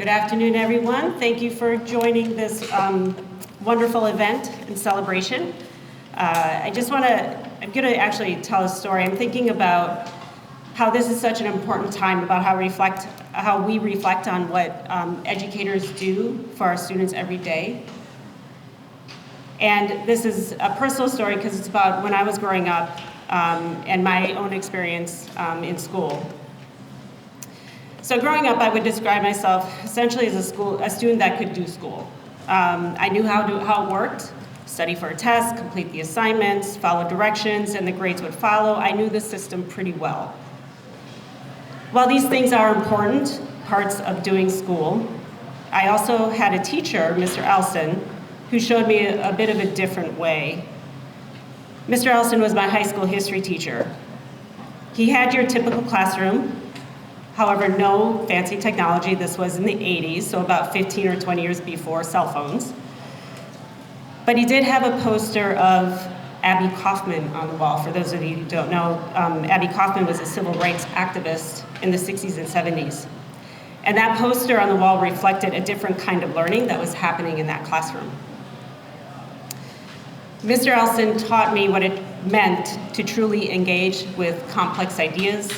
Good afternoon, everyone. Thank you for joining this wonderful event and celebration. I'm going to actually tell a story. I'm thinking about how this is such an important time, about how we reflect on what educators do for our students every day. And this is a personal story because it's about when I was growing up and my own experience in school. So growing up, I would describe myself essentially as a student that could do school. I knew how it worked: study for a test, complete the assignments, follow directions, and the grades would follow. I knew the system pretty well. While these things are important parts of doing school, I also had a teacher, Mr. Elson, who showed me a bit of a different way. Mr. Elson was my high school history teacher. He had your typical classroom. However, no fancy technology. This was in the 80s, so about 15 or 20 years before cell phones. But he did have a poster of Abby Kaufman on the wall. For those of you who don't know, Abby Kaufman was a civil rights activist in the 60s and 70s. And that poster on the wall reflected a different kind of learning that was happening in that classroom. Mr. Elson taught me what it meant to truly engage with complex ideas,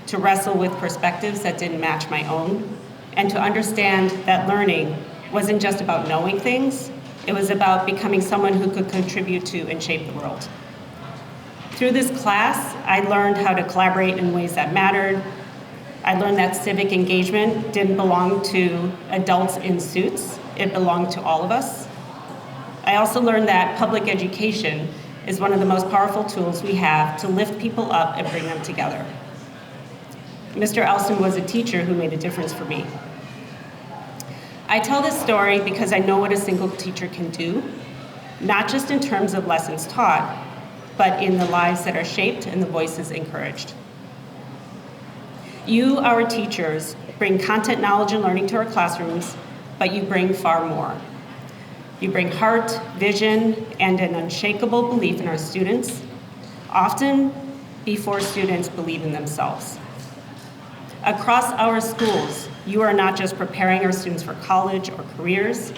to wrestle with perspectives that didn't match my own, and to understand that learning wasn't just about knowing things, it was about becoming someone who could contribute to and shape the world. Through this class, I learned how to collaborate in ways that mattered. I learned that civic engagement didn't belong to adults in suits, it belonged to all of us. I also learned that public education is one of the most powerful tools we have to lift people up and bring them together. Mr. Elson was a teacher who made a difference for me. I tell this story because I know what a single teacher can do, not just in terms of lessons taught, but in the lives that are shaped and the voices encouraged. You, our teachers, bring content, knowledge, and learning to our classrooms, but you bring far more. You bring heart, vision, and an unshakable belief in our students, often before students believe in themselves. Across our schools, you are not just preparing our students for college or careers,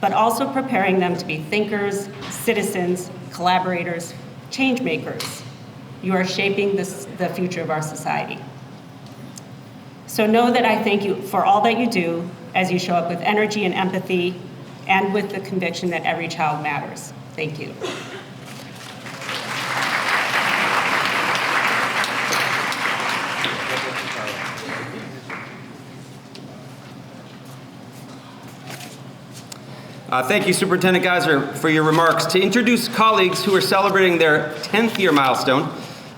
but also preparing them to be thinkers, citizens, collaborators, change makers. You are shaping the future of our society. So know that I thank you for all that you do as you show up with energy and empathy and with the conviction that every child matters. Thank you. Thank you, Superintendent Geiser, for your remarks. To introduce colleagues who are celebrating their 10th year milestone,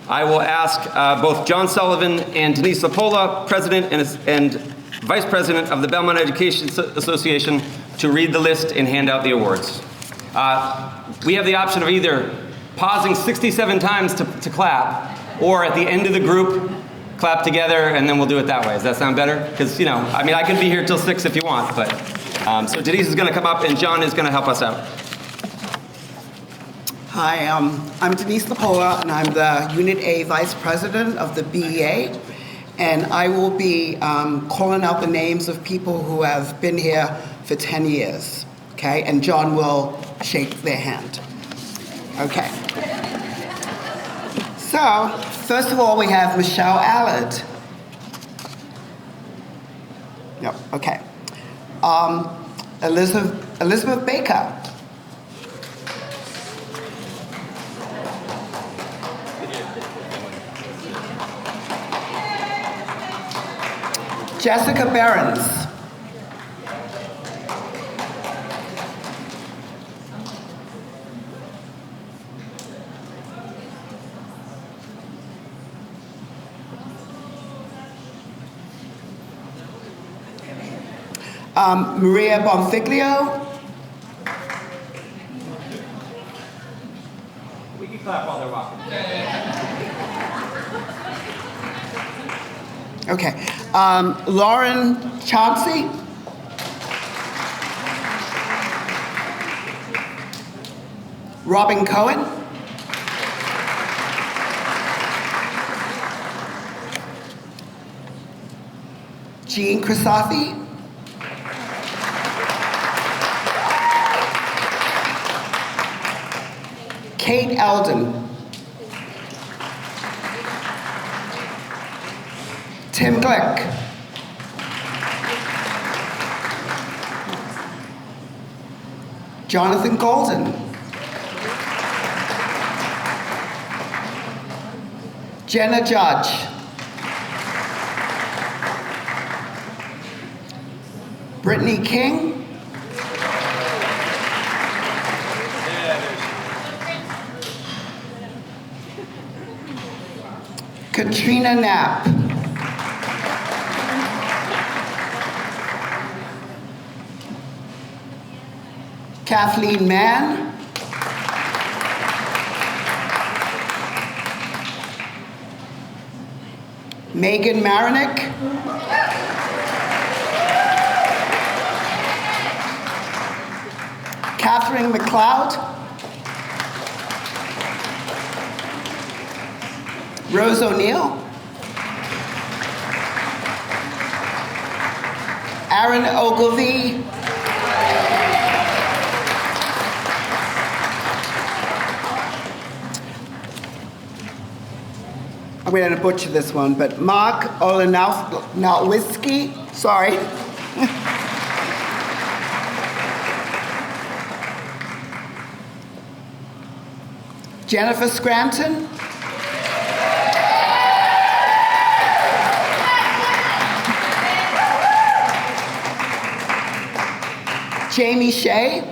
I will ask both John Sullivan and Denise Lapola, President and Vice President of the Belmont Education Association, to read the list and hand out the awards. We have the option of either pausing 67 times to clap, or at the end of the group, clap together, and then we'll do it that way. Does that sound better? Because, I could be here till 6 if you want, but. So Denise is going to come up, and John is going to help us out. Hi, I'm Denise Lapola, and I'm the Unit A Vice President of the BEA, and I will be calling out the names of people who have been here for 10 years, okay? And John will shake their hand, okay? So, first of all, we have Michelle Allard. Yep, okay. Elizabeth Baker. Jessica Behrens. Maria Bonfiglio. We can clap while they're walking. Okay. Lauren Chauncey. Robin Cohen. Jean Crisafi. Kate Eldon. Tim Glick. Jonathan Golden. Jenna Judge. Brittany King. Katrina Knapp. Kathleen Mann. Megan Marinick. Catherine McLeod. Rose O'Neill. Aaron Ogilvie. I'm going to butcher this one, but Mark Olenowski, sorry. Jennifer Scranton. Jamie Shea.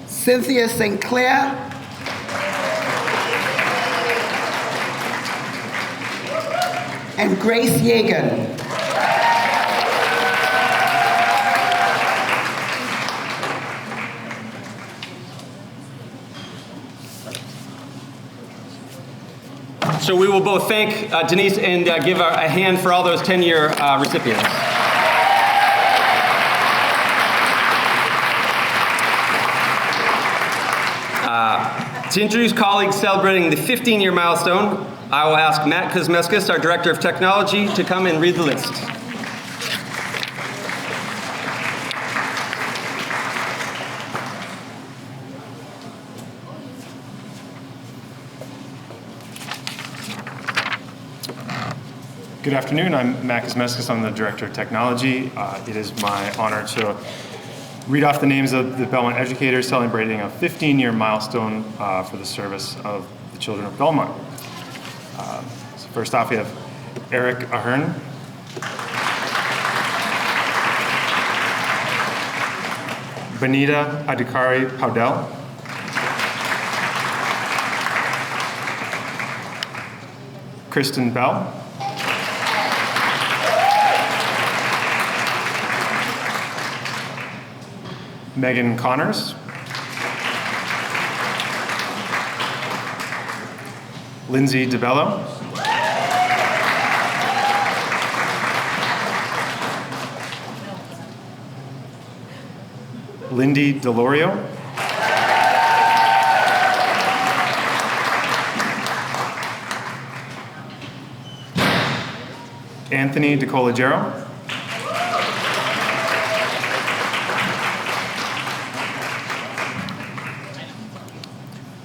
Cynthia St. Clair. And Grace Yegan. So we will both thank Denise and give a hand for all those 10-year recipients. To introduce colleagues celebrating the 15-year milestone, I will ask Matt Kosmeskis, our Director of Technology, to come and read the list. Good afternoon. I'm Matt Kosmeskis. I'm the Director of Technology. It is my honor to read off the names of the Belmont educators celebrating a 15-year milestone for the service of the children of Belmont. So first off, we have Eric Ahern, Benita Adhikari Paudel, Kristen Bell, Megan Connors, Lindsay DeBello, Lindy Delorio, Anthony DeColagero,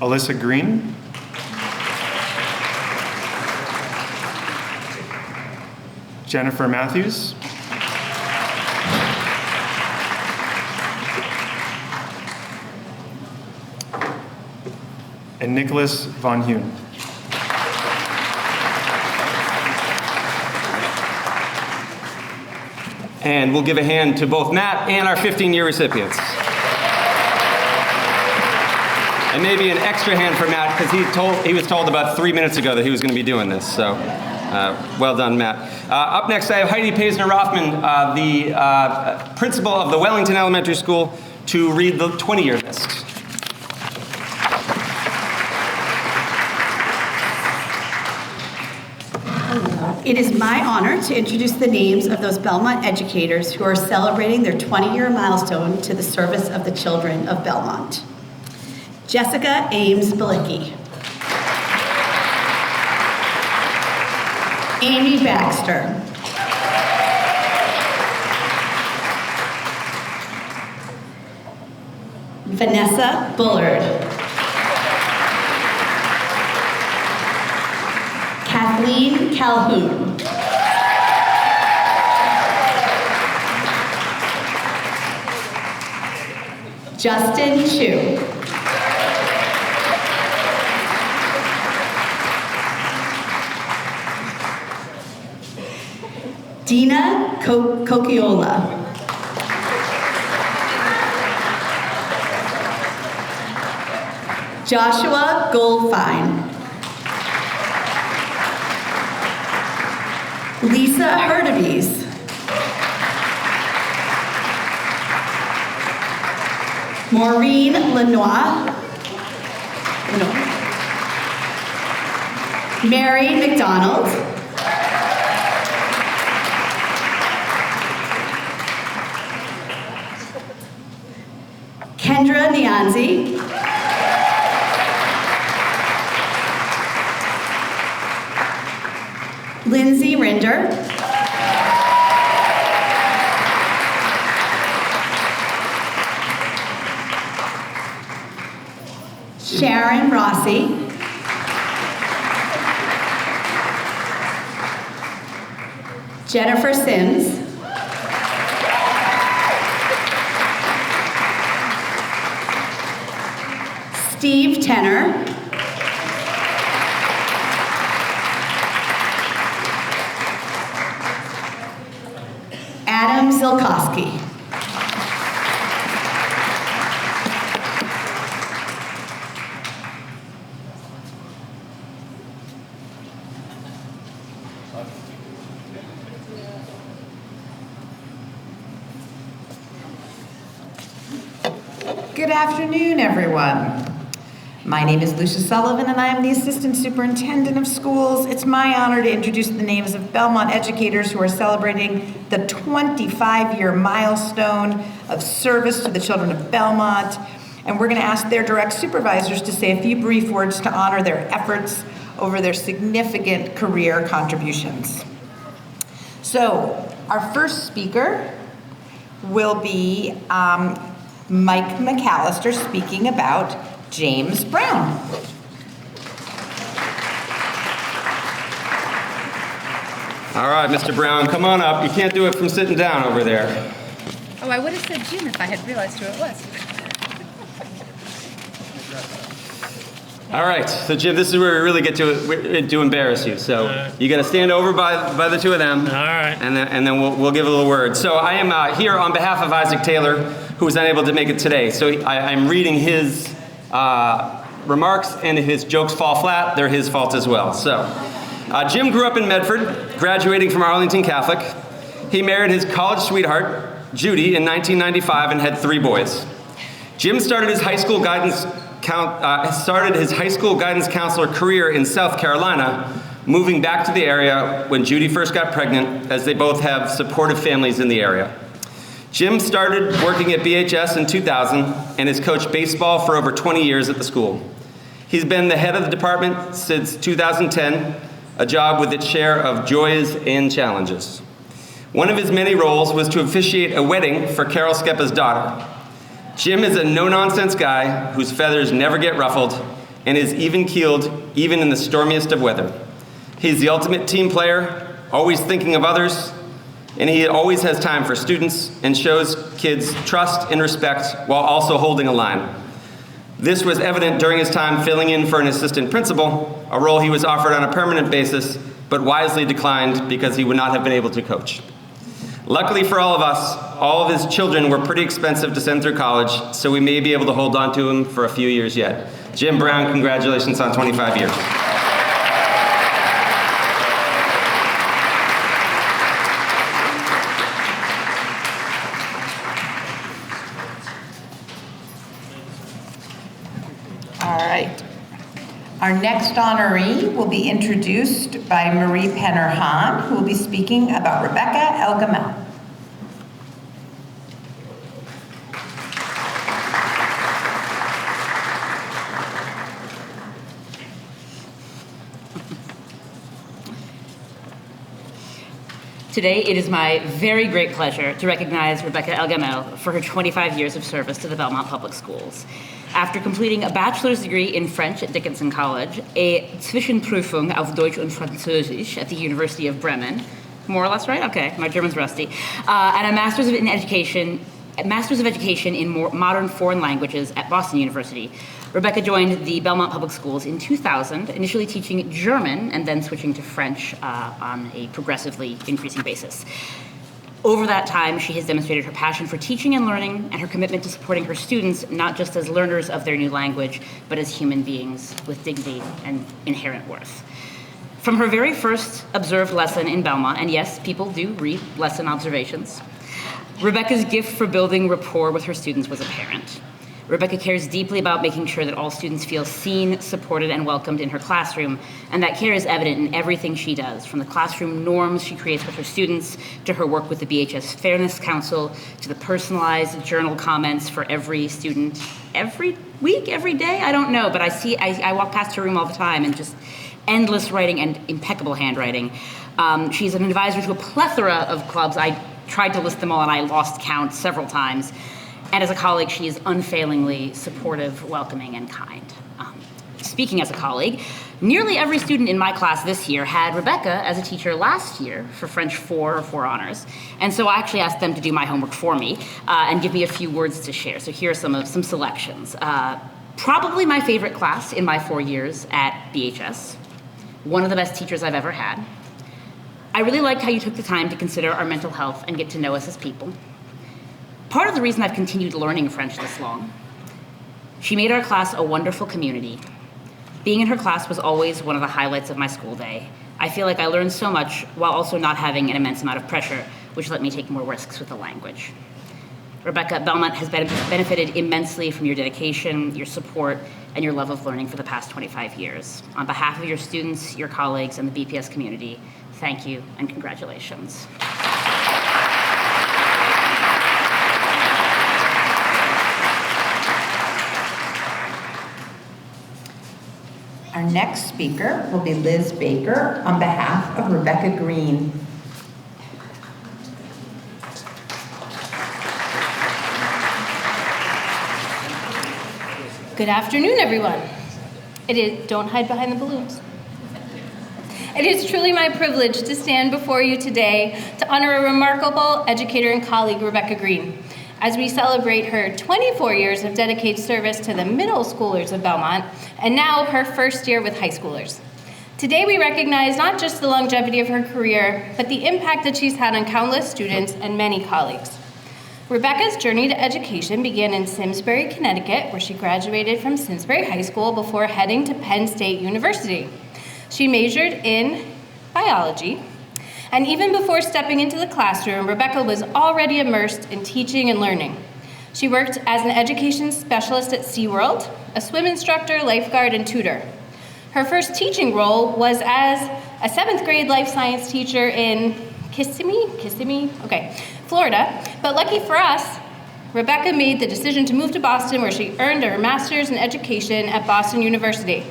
Alyssa Green, Jennifer Matthews, and Nicholas Von Hune. And we'll give a hand to both Matt and our 15-year recipients. And maybe an extra hand for Matt, because he was told about 3 minutes ago that he was going to be doing this. So well done, Matt. Up next, I have Heidi Paisner-Rothman, the principal of the Wellington Elementary School, to read the 20-year list. It is my honor to introduce the names of those Belmont educators who are celebrating their 20-year milestone to the service of the children of Belmont. Jessica Ames Balicki. Amy Baxter. Vanessa Bullard. Kathleen Calhoun. Justin Chu. Dina Cocchiola. Joshua Goldfein. Lisa Hurtubise. Maureen Lenoir. Mary McDonald. Kendra Nianzi. Lindsay Rinder. Sharon Rossi. Jennifer Sims. Steve Tenner. Adam Zilkowski. Good afternoon, everyone. My name is Lucia Sullivan, and I am the Assistant Superintendent of Schools. It's my honor to introduce the names of Belmont educators who are celebrating the 25-year milestone of service to the children of Belmont. And we're going to ask their direct supervisors to say a few brief words to honor their efforts over their significant career contributions. So, our first speaker will be Mike McAllister speaking about James Brown. All right, Mr. Brown, come on up. You can't do it from sitting down over there. Oh, I would have said Jim if I had realized who it was. All right, so Jim, this is where we really get to embarrass you. So you got to stand over by the two of them. All right. And then we'll give a little word. So I am here on behalf of Isaac Taylor, who was unable to make it today. So I'm reading his remarks, and if his jokes fall flat, they're his fault as well. So Jim grew up in Medford, graduating from Arlington Catholic. He married his college sweetheart, Judy, in 1995 and had 3 boys. Jim started his high school guidance counselor career in South Carolina, moving back to the area when Judy first got pregnant, as they both have supportive families in the area. Jim started working at BHS in 2000 and has coached baseball for over 20 years at the school. He's been the head of the department since 2010, a job with its share of joys and challenges. One of his many roles was to officiate a wedding for Carol Skeppa's daughter. Jim is a no-nonsense guy whose feathers never get ruffled and is even-keeled even in the stormiest of weather. He's the ultimate team player, always thinking of others, and he always has time for students and shows kids trust and respect while also holding a line. This was evident during his time filling in for an assistant principal, a role he was offered on a permanent basis, but wisely declined because he would not have been able to coach. Luckily for all of us, all of his children were pretty expensive to send through college, so we may be able to hold on to him for a few years yet. Jim Brown, congratulations on 25 years. All right. Our next honoree will be introduced by Marie Penner-Hahn, who will be speaking about Rebecca El-Gamal. Today, it is my very great pleasure to recognize Rebecca Elgamel for her 25 years of service to the Belmont Public Schools. After completing a bachelor's degree in French at Dickinson College, a Zwischenprüfung auf Deutsch und Französisch at the University of Bremen, more or less right? Okay, my German's rusty, and a master's of education in modern foreign languages at Boston University. Rebecca joined the Belmont Public Schools in 2000, initially teaching German and then switching to French on a progressively increasing basis. Over that time, she has demonstrated her passion for teaching and learning and her commitment to supporting her students, not just as learners of their new language, but as human beings with dignity and inherent worth. From her very first observed lesson in Belmont, and yes, people do read lesson observations, Rebecca's gift for building rapport with her students was apparent. Rebecca cares deeply about making sure that all students feel seen, supported, and welcomed in her classroom, and that care is evident in everything she does, from the classroom norms she creates with her students, to her work with the BHS Fairness Council, to the personalized journal comments for every student every week, every day, I don't know, but I walk past her room all the time and just endless writing and impeccable handwriting. She's an advisor to a plethora of clubs. I tried to list them all and I lost count several times. And as a colleague, she is unfailingly supportive, welcoming, and kind. Speaking as a colleague, nearly every student in my class this year had Rebecca as a teacher last year for French 4 or 4 honors. And so I actually asked them to do my homework for me and give me a few words to share. So here are some selections. Probably my favorite class in my 4 years at BHS. One of the best teachers I've ever had. I really liked how you took the time to consider our mental health and get to know us as people. Part of the reason I've continued learning French this long. She made our class a wonderful community. Being in her class was always one of the highlights of my school day. I feel like I learned so much while also not having an immense amount of pressure, which let me take more risks with the language. Rebecca, Belmont has benefited immensely from your dedication, your support, and your love of learning for the past 25 years. On behalf of your students, your colleagues, and the BPS community, thank you and congratulations. Our next speaker will be Liz Baker on behalf of Rebecca Green. Good afternoon, everyone. Don't hide behind the balloons. It is truly my privilege to stand before you today to honor a remarkable educator and colleague, Rebecca Green, as we celebrate her 24 years of dedicated service to the middle schoolers of Belmont, and now her first year with high schoolers. Today we recognize not just the longevity of her career, but the impact that she's had on countless students and many colleagues. Rebecca's journey to education began in Simsbury, Connecticut, where she graduated from Simsbury High School before heading to Penn State University. She majored in biology, and even before stepping into the classroom, Rebecca was already immersed in teaching and learning. She worked as an education specialist at SeaWorld, a swim instructor, lifeguard, and tutor. Her first teaching role was as a 7th grade life science teacher in Kissimmee, Florida. But lucky for us, Rebecca made the decision to move to Boston, where she earned her master's in education at Boston University.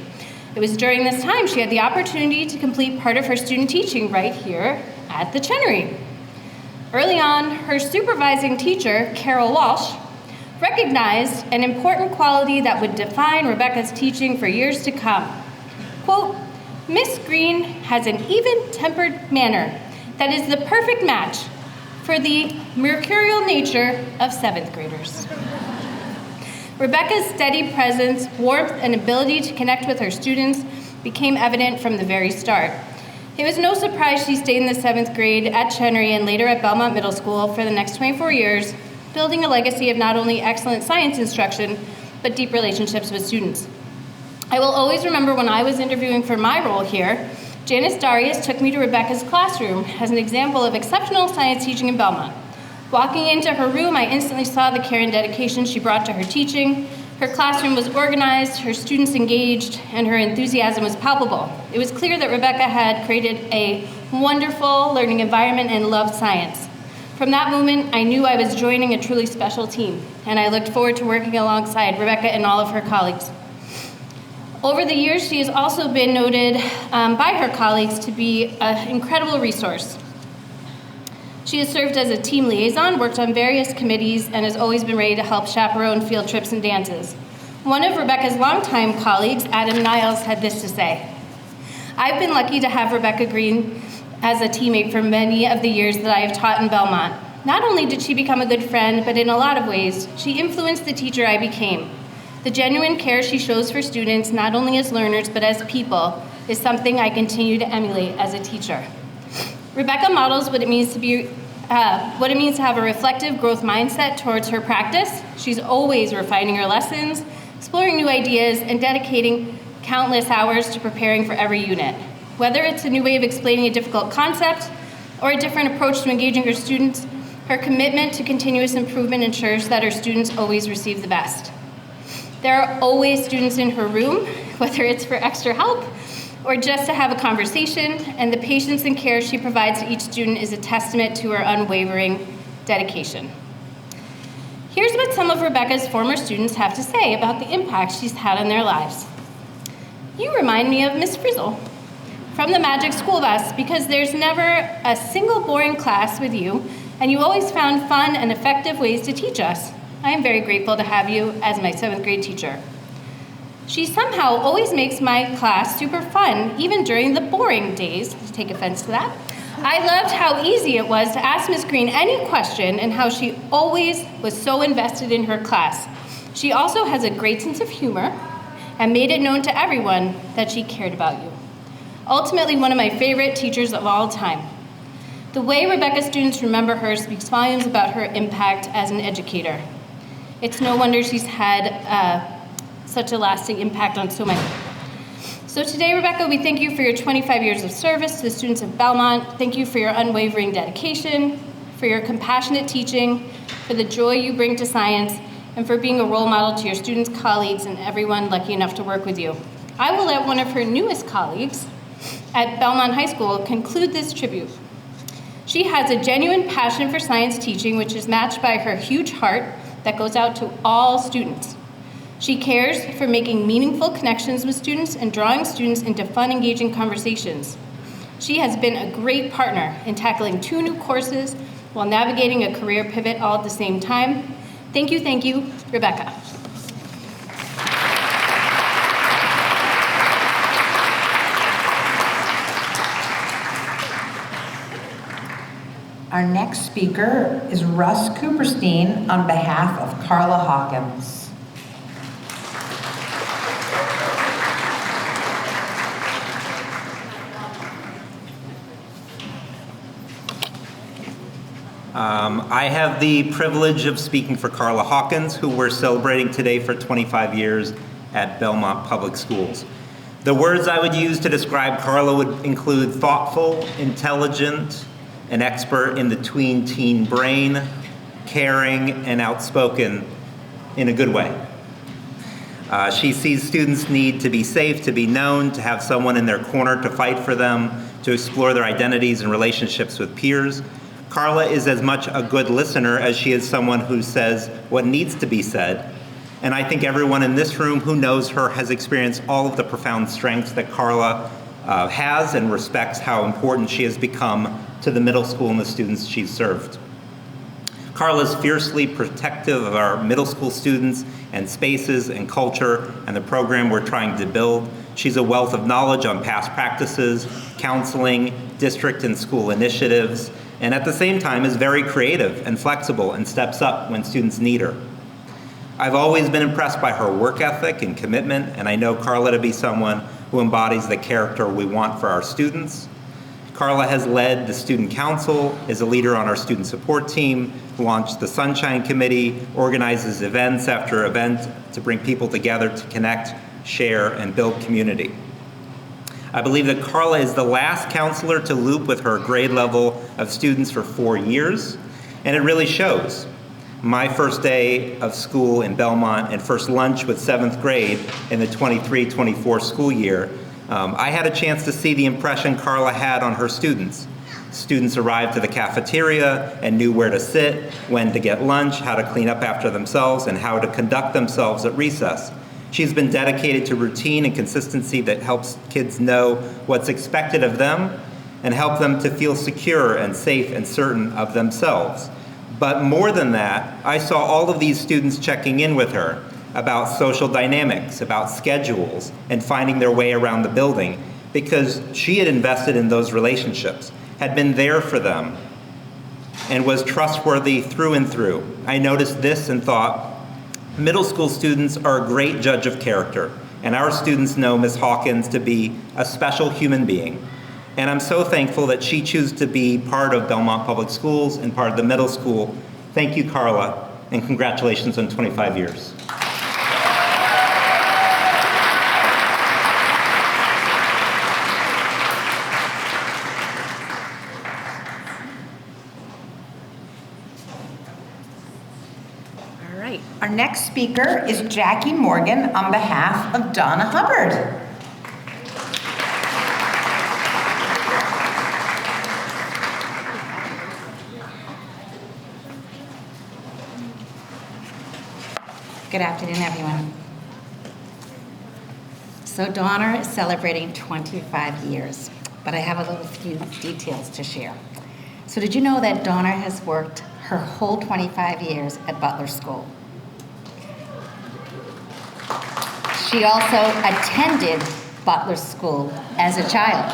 It was during this time she had the opportunity to complete part of her student teaching right here at the Chenery. Early on, her supervising teacher, Carol Walsh, recognized an important quality that would define Rebecca's teaching for years to come. Quote, "Miss Green has an even-tempered manner that is the perfect match for the mercurial nature of 7th graders." Rebecca's steady presence, warmth, and ability to connect with her students became evident from the very start. It was no surprise she stayed in the 7th grade at Chenery and later at Belmont Middle School for the next 24 years, building a legacy of not only excellent science instruction, but deep relationships with students. I will always remember when I was interviewing for my role here, Janice Darius took me to Rebecca's classroom as an example of exceptional science teaching in Belmont. Walking into her room, I instantly saw the care and dedication she brought to her teaching. Her classroom was organized, her students engaged, and her enthusiasm was palpable. It was clear that Rebecca had created a wonderful learning environment and loved science. From that moment, I knew I was joining a truly special team, and I looked forward to working alongside Rebecca and all of her colleagues. Over the years, she has also been noted by her colleagues to be an incredible resource. She has served as a team liaison, worked on various committees, and has always been ready to help chaperone field trips and dances. One of Rebecca's longtime colleagues, Adam Niles, had this to say: "I've been lucky to have Rebecca Green as a teammate for many of the years that I have taught in Belmont. Not only did she become a good friend, but in a lot of ways, she influenced the teacher I became. The genuine care she shows for students, not only as learners, but as people, is something I continue to emulate as a teacher." Rebecca models what it means to have a reflective growth mindset towards her practice. She's always refining her lessons, exploring new ideas, and dedicating countless hours to preparing for every unit. Whether it's a new way of explaining a difficult concept or a different approach to engaging her students, her commitment to continuous improvement ensures that her students always receive the best. There are always students in her room, whether it's for extra help or just to have a conversation, and the patience and care she provides to each student is a testament to her unwavering dedication. Here's what some of Rebecca's former students have to say about the impact she's had on their lives. "You remind me of Miss Frizzle from the Magic School Bus because there's never a single boring class with you, and you always found fun and effective ways to teach us. I am very grateful to have you as my 7th grade teacher. She somehow always makes my class super fun, even during the boring days." Take offense to that. "I loved how easy it was to ask Miss Green any question and how she always was so invested in her class. She also has a great sense of humor and made it known to everyone that she cared about you. Ultimately, one of my favorite teachers of all time." The way Rebecca's students remember her speaks volumes about her impact as an educator. It's no wonder she's had such a lasting impact on so many. So today, Rebecca, we thank you for your 25 years of service to the students of Belmont. Thank you for your unwavering dedication, for your compassionate teaching, for the joy you bring to science, and for being a role model to your students, colleagues, and everyone lucky enough to work with you. I will let one of her newest colleagues at Belmont High School conclude this tribute. She has a genuine passion for science teaching, which is matched by her huge heart that goes out to all students. She cares for making meaningful connections with students and drawing students into fun, engaging conversations. She has been a great partner in tackling 2 new courses while navigating a career pivot all at the same time. Thank you, Rebecca. Our next speaker is Russ Cooperstein on behalf of Carla Hawkins. I have the privilege of speaking for Carla Hawkins, who we're celebrating today for 25 years at Belmont Public Schools. The words I would use to describe Carla would include thoughtful, intelligent, an expert in the tween-teen brain, caring, and outspoken in a good way. She sees students need to be safe, to be known, to have someone in their corner to fight for them, to explore their identities and relationships with peers. Carla is as much a good listener as she is someone who says what needs to be said. And I think everyone in this room who knows her has experienced all of the profound strengths that Carla has and respects how important she has become to the middle school and the students she's served. Carla is fiercely protective of our middle school students and spaces and culture and the program we're trying to build. She's a wealth of knowledge on past practices, counseling, district and school initiatives, and at the same time is very creative and flexible and steps up when students need her. I've always been impressed by her work ethic and commitment, and I know Carla to be someone who embodies the character we want for our students. Carla has led the student council, is a leader on our student support team, launched the Sunshine Committee, organizes events after events to bring people together to connect, share, and build community. I believe that Carla is the last counselor to loop with her grade level of students for 4 years, and it really shows. My first day of school in Belmont and first lunch with 7th grade in the 23-24 school year, I had a chance to see the impression Carla had on her students. Students arrived to the cafeteria and knew where to sit, when to get lunch, how to clean up after themselves, and how to conduct themselves at recess. She's been dedicated to routine and consistency that helps kids know what's expected of them and help them to feel secure and safe and certain of themselves. But more than that, I saw all of these students checking in with her about social dynamics, about schedules, and finding their way around the building, because she had invested in those relationships, had been there for them, and was trustworthy through and through. I noticed this and thought, middle school students are a great judge of character, and our students know Ms. Hawkins to be a special human being. And I'm so thankful that she chose to be part of Belmont Public Schools and part of the middle school. Thank you, Carla, and congratulations on 25 years. All right, our next speaker is Jackie Morgan on behalf of Donna Hubbard. Good afternoon, everyone. So Donna is celebrating 25 years, but I have a little few details to share. So did you know that Donna has worked her whole 25 years at Butler School? She also attended Butler School as a child.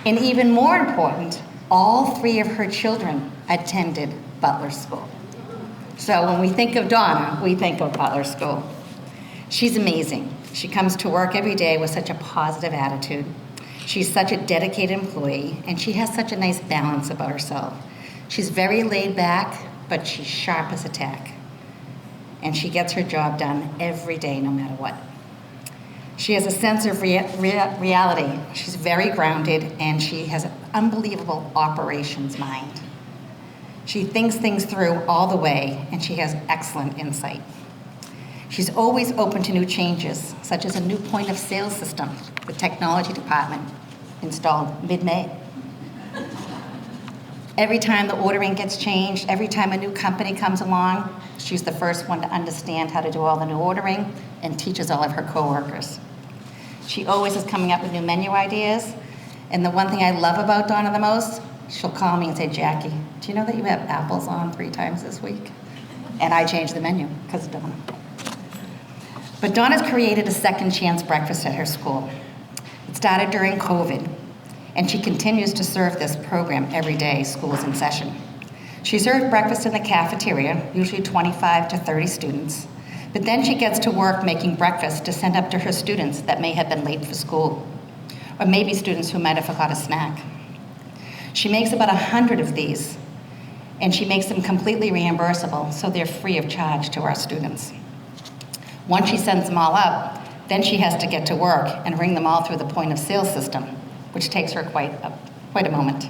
And even more important, all 3 of her children attended Butler School. So when we think of Donna, we think of Butler School. She's amazing. She comes to work every day with such a positive attitude. She's such a dedicated employee, and she has such a nice balance about herself. She's very laid back, but she's sharp as a tack. And she gets her job done every day, no matter what. She has a sense of reality. She's very grounded, and she has an unbelievable operations mind. She thinks things through all the way, and she has excellent insight. She's always open to new changes, such as a new point of sale system the technology department installed mid-May. Every time the ordering gets changed, every time a new company comes along, she's the first one to understand how to do all the new ordering and teaches all of her coworkers. She always is coming up with new menu ideas, and the one thing I love about Donna the most, she'll call me and say, Jackie, do you know that you have apples on 3 times this week? And I changed the menu because of Donna. But Donna's created a second chance breakfast at her school. It started during COVID, and she continues to serve this program every day school is in session. She served breakfast in the cafeteria, usually 25 to 30 students, but then she gets to work making breakfast to send up to her students that may have been late for school, or maybe students who might have forgot a snack. She makes about 100 of these, and she makes them completely reimbursable, so they're free of charge to our students. Once she sends them all up, then she has to get to work and ring them all through the point of sale system, which takes her quite a moment.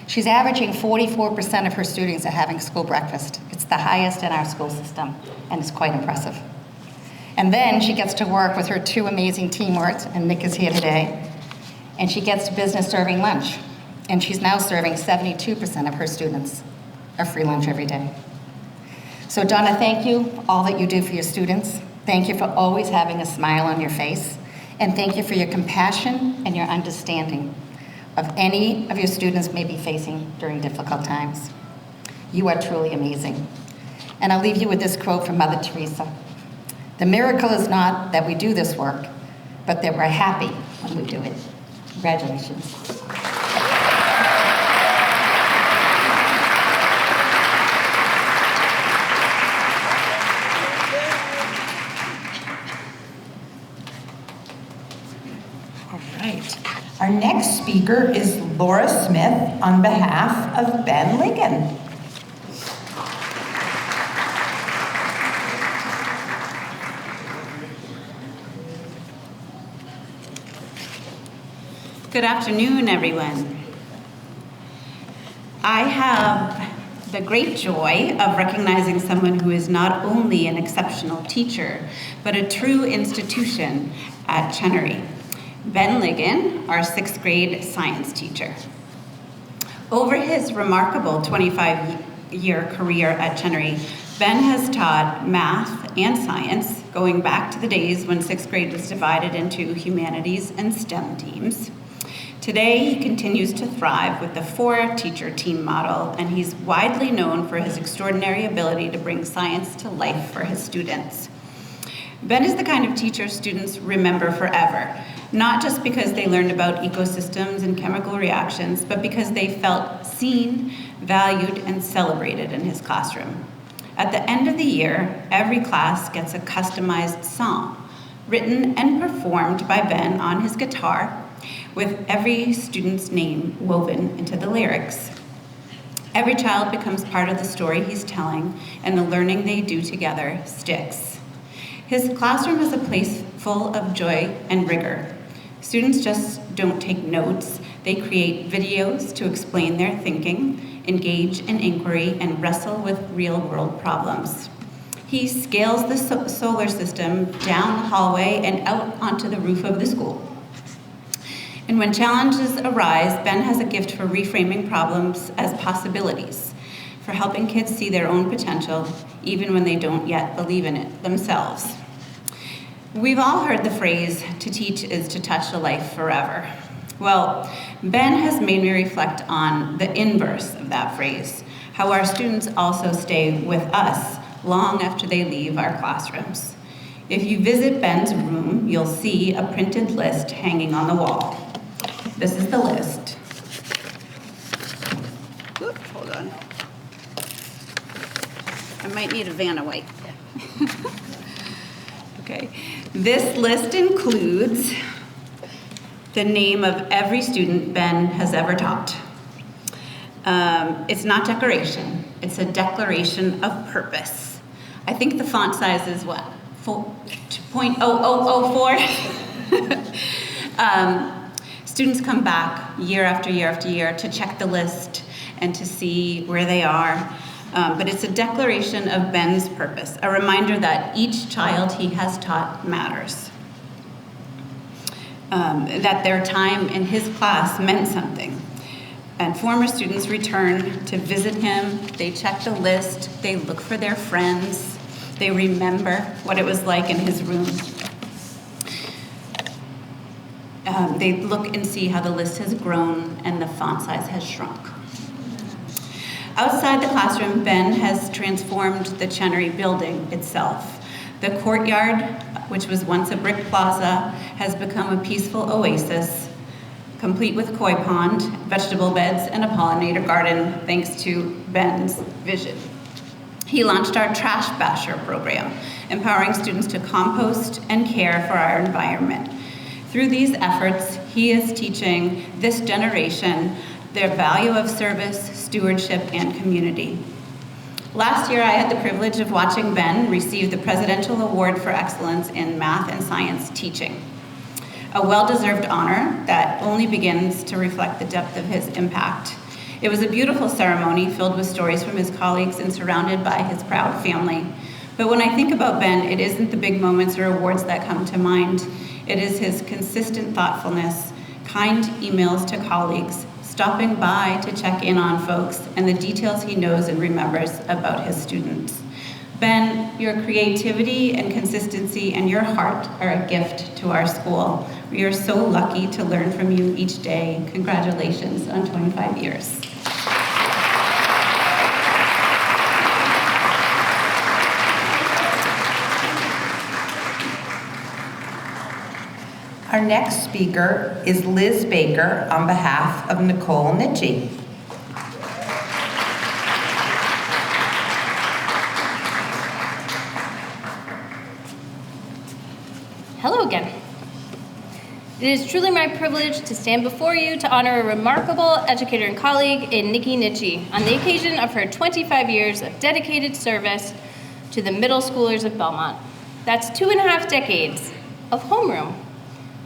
She's averaging 44% of her students are having school breakfast. It's the highest in our school system, and it's quite impressive. And then she gets to work with her 2 amazing teammates, and Nick is here today, and she gets to business serving lunch. And she's now serving 72% of her students a free lunch every day. So Donna, thank you, all that you do for your students. Thank you for always having a smile on your face. And thank you for your compassion and your understanding of any of your students may be facing during difficult times. You are truly amazing. And I'll leave you with this quote from Mother Teresa. The miracle is not that we do this work, but that we're happy when we do it. Congratulations. Our next speaker is Laura Smith on behalf of Ben Ligon. Good afternoon, everyone. I have the great joy of recognizing someone who is not only an exceptional teacher, but a true institution at Chenery. Ben Ligon, our 6th grade science teacher. Over his remarkable 25-year career at Chenery, Ben has taught math and science, going back to the days when 6th grade was divided into humanities and STEM teams, Today, he continues to thrive with the 4-teacher team model, and he's widely known for his extraordinary ability to bring science to life for his students. Ben is the kind of teacher students remember forever, not just because they learned about ecosystems and chemical reactions, but because they felt seen, valued, and celebrated in his classroom. At the end of the year, every class gets a customized song, written and performed by Ben on his guitar, with every student's name woven into the lyrics. Every child becomes part of the story he's telling, and the learning they do together sticks. His classroom is a place full of joy and rigor. Students just don't take notes. They create videos to explain their thinking, engage in inquiry, and wrestle with real-world problems. He scales the solar system down the hallway and out onto the roof of the school. And when challenges arise, Ben has a gift for reframing problems as possibilities, for helping kids see their own potential, even when they don't yet believe in it themselves. We've all heard the phrase, "to teach is to touch a life forever." Well, Ben has made me reflect on the inverse of that phrase, how our students also stay with us long after they leave our classrooms. If you visit Ben's room, you'll see a printed list hanging on the wall. This is the list. Oop, hold on. I might need a Vanna White. Okay. This list includes the name of every student Ben has ever taught. It's not decoration, it's a declaration of purpose. I think the font size is what? 2.0004? Students come back year after year after year to check the list and to see where they are. But it's a declaration of Ben's purpose, a reminder that each child he has taught matters. That their time in his class meant something. And former students return to visit him, they check the list, they look for their friends, they remember what it was like in his room. They look and see how the list has grown and the font size has shrunk. Outside the classroom, Ben has transformed the Chenery building itself. The courtyard, which was once a brick plaza, has become a peaceful oasis, complete with koi pond, vegetable beds, and a pollinator garden, thanks to Ben's vision. He launched our Trash Basher program, empowering students to compost and care for our environment. Through these efforts, he is teaching this generation their value of service, stewardship, and community. Last year, I had the privilege of watching Ben receive the Presidential Award for Excellence in Math and Science Teaching, a well-deserved honor that only begins to reflect the depth of his impact. It was a beautiful ceremony filled with stories from his colleagues and surrounded by his proud family. But when I think about Ben, it isn't the big moments or awards that come to mind. It is his consistent thoughtfulness, kind emails to colleagues, stopping by to check in on folks, and the details he knows and remembers about his students. Ben, your creativity and consistency and your heart are a gift to our school. We are so lucky to learn from you each day. Congratulations on 25 years. Our next speaker is Liz Baker on behalf of Nicole Nitchie. Hello again. It is truly my privilege to stand before you to honor a remarkable educator and colleague in Nikki Nitchie on the occasion of her 25 years of dedicated service to the middle schoolers of Belmont. That's 2.5 decades of homeroom,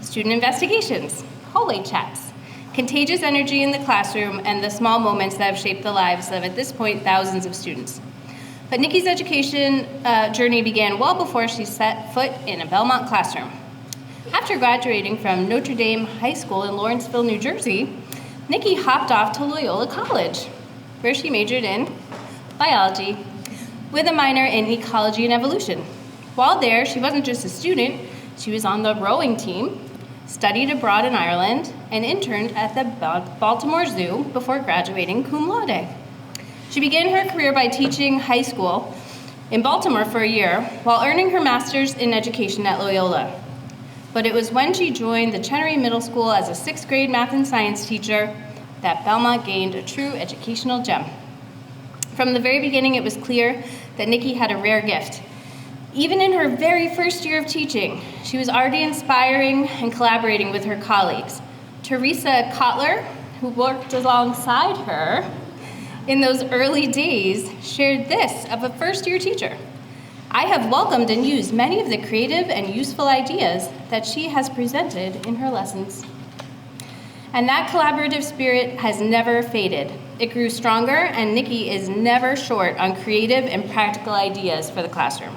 student investigations, hallway chats, contagious energy in the classroom, and the small moments that have shaped the lives of, at this point, thousands of students. But Nikki's education journey began well before she set foot in a Belmont classroom. After graduating from Notre Dame High School in Lawrenceville, New Jersey, Nikki hopped off to Loyola College, where she majored in biology with a minor in ecology and evolution. While there, she wasn't just a student, she was on the rowing team, studied abroad in Ireland, and interned at the Baltimore Zoo before graduating cum laude. She began her career by teaching high school in Baltimore for a year while earning her master's in education at Loyola. But it was when she joined the Chenery Middle School as a 6th grade math and science teacher that Belmont gained a true educational gem. From the very beginning, it was clear that Nikki had a rare gift. Even in her very first year of teaching, she was already inspiring and collaborating with her colleagues. Teresa Kotler, who worked alongside her in those early days, shared this of a first-year teacher. I have welcomed and used many of the creative and useful ideas that she has presented in her lessons. And that collaborative spirit has never faded. It grew stronger, and Nikki is never short on creative and practical ideas for the classroom.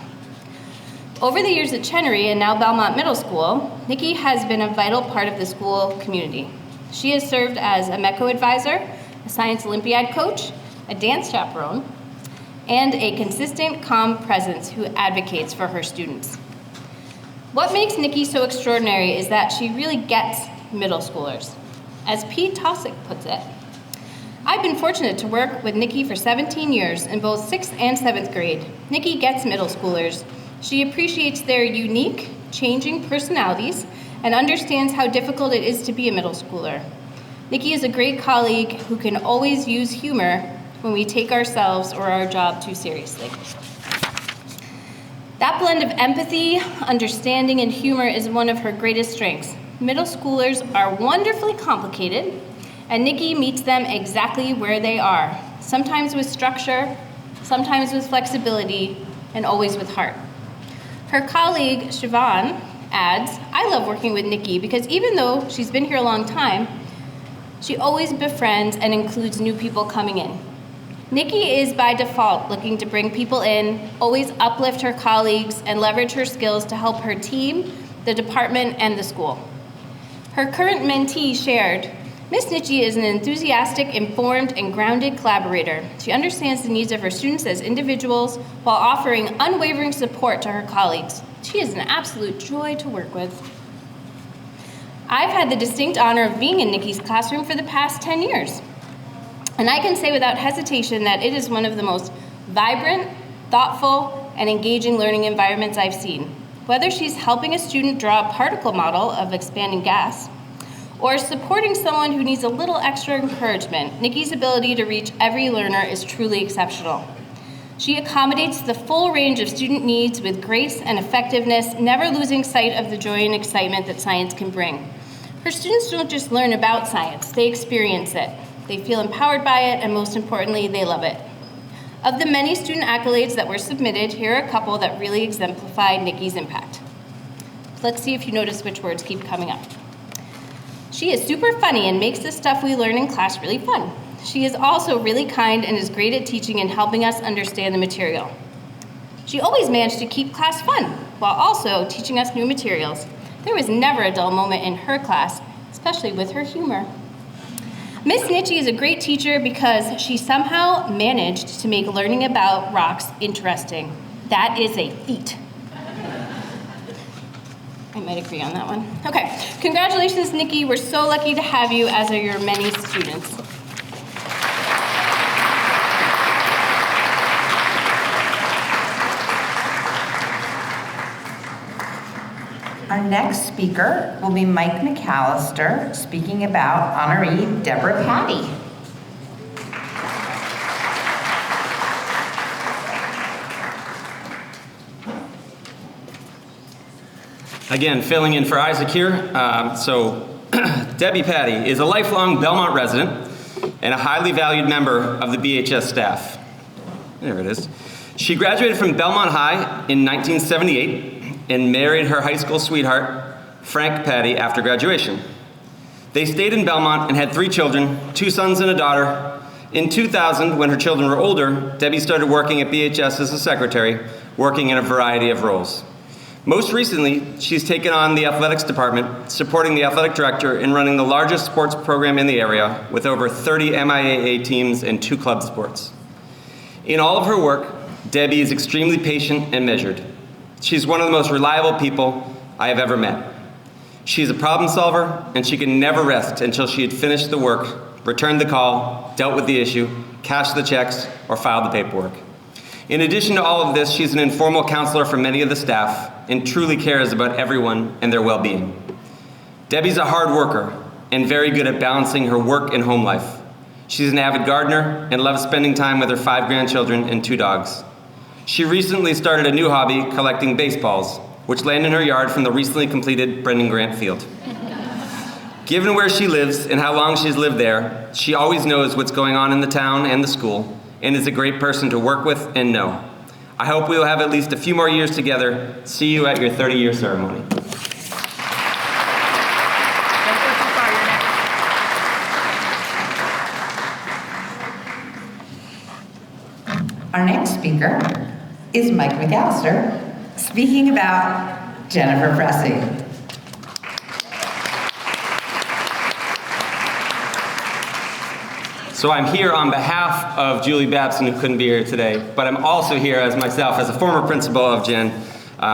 Over the years at Chenery and now Belmont Middle School, Nikki has been a vital part of the school community. She has served as a MECO advisor, a science Olympiad coach, a dance chaperone, and a consistent, calm presence who advocates for her students. What makes Nikki so extraordinary is that she really gets middle schoolers. As Pete Tosick puts it, I've been fortunate to work with Nikki for 17 years in both 6th and 7th grade. Nikki gets middle schoolers. She appreciates their unique, changing personalities and understands how difficult it is to be a middle schooler. Nikki is a great colleague who can always use humor when we take ourselves or our job too seriously. That blend of empathy, understanding, and humor is one of her greatest strengths. Middle schoolers are wonderfully complicated, and Nikki meets them exactly where they are, sometimes with structure, sometimes with flexibility, and always with heart. Her colleague, Siobhan, adds, I love working with Nikki because even though she's been here a long time, she always befriends and includes new people coming in. Nikki is by default looking to bring people in, always uplift her colleagues, and leverage her skills to help her team, the department, and the school. Her current mentee shared, Miss Nikki is an enthusiastic, informed, and grounded collaborator. She understands the needs of her students as individuals while offering unwavering support to her colleagues. She is an absolute joy to work with. I've had the distinct honor of being in Nikki's classroom for the past 10 years. And I can say without hesitation that it is one of the most vibrant, thoughtful, and engaging learning environments I've seen. Whether she's helping a student draw a particle model of expanding gas, or supporting someone who needs a little extra encouragement, Nikki's ability to reach every learner is truly exceptional. She accommodates the full range of student needs with grace and effectiveness, never losing sight of the joy and excitement that science can bring. Her students don't just learn about science, they experience it. They feel empowered by it, and most importantly, they love it. Of the many student accolades that were submitted, here are a couple that really exemplify Nikki's impact. Let's see if you notice which words keep coming up. She is super funny and makes the stuff we learn in class really fun. She is also really kind and is great at teaching and helping us understand the material. She always managed to keep class fun while also teaching us new materials. There was never a dull moment in her class, especially with her humor. Miss Nitchie is a great teacher because she somehow managed to make learning about rocks interesting. That is a feat. I might agree on that one. Okay, congratulations, Nikki. We're so lucky to have you, as are your many students. Our next speaker will be Mike McAllister, speaking about honoree Deborah Patty. Again, filling in for Isaac here. Debbie Patty is a lifelong Belmont resident and a highly valued member of the BHS staff. There it is. She graduated from Belmont High in 1978 and married her high school sweetheart, Frank Patty, after graduation. They stayed in Belmont and had 3 children, 2 sons and a daughter. In 2000, when her children were older, Debbie started working at BHS as a secretary, working in a variety of roles. Most recently, she's taken on the athletics department, supporting the athletic director in running the largest sports program in the area with over 30 MIAA teams and 2 club sports. In all of her work, Debbie is extremely patient and measured. She's one of the most reliable people I have ever met. She's a problem solver, and she can never rest until she had finished the work, returned the call, dealt with the issue, cashed the checks, or filed the paperwork. In addition to all of this, she's an informal counselor for many of the staff and truly cares about everyone and their well-being. Debbie's a hard worker and very good at balancing her work and home life. She's an avid gardener and loves spending time with her 5 grandchildren and 2 dogs. She recently started a new hobby, collecting baseballs, which land in her yard from the recently completed Brendan Grant Field. Given where she lives and how long she's lived there, she always knows what's going on in the town and the school, and is a great person to work with and know. I hope we will have at least a few more years together. See you at your 30-year ceremony. Our next speaker is Mike McAllister, speaking about Jennifer Pressey. So I'm here on behalf of Julie Babson, who couldn't be here today, but I'm also here as myself, as a former principal of Jen.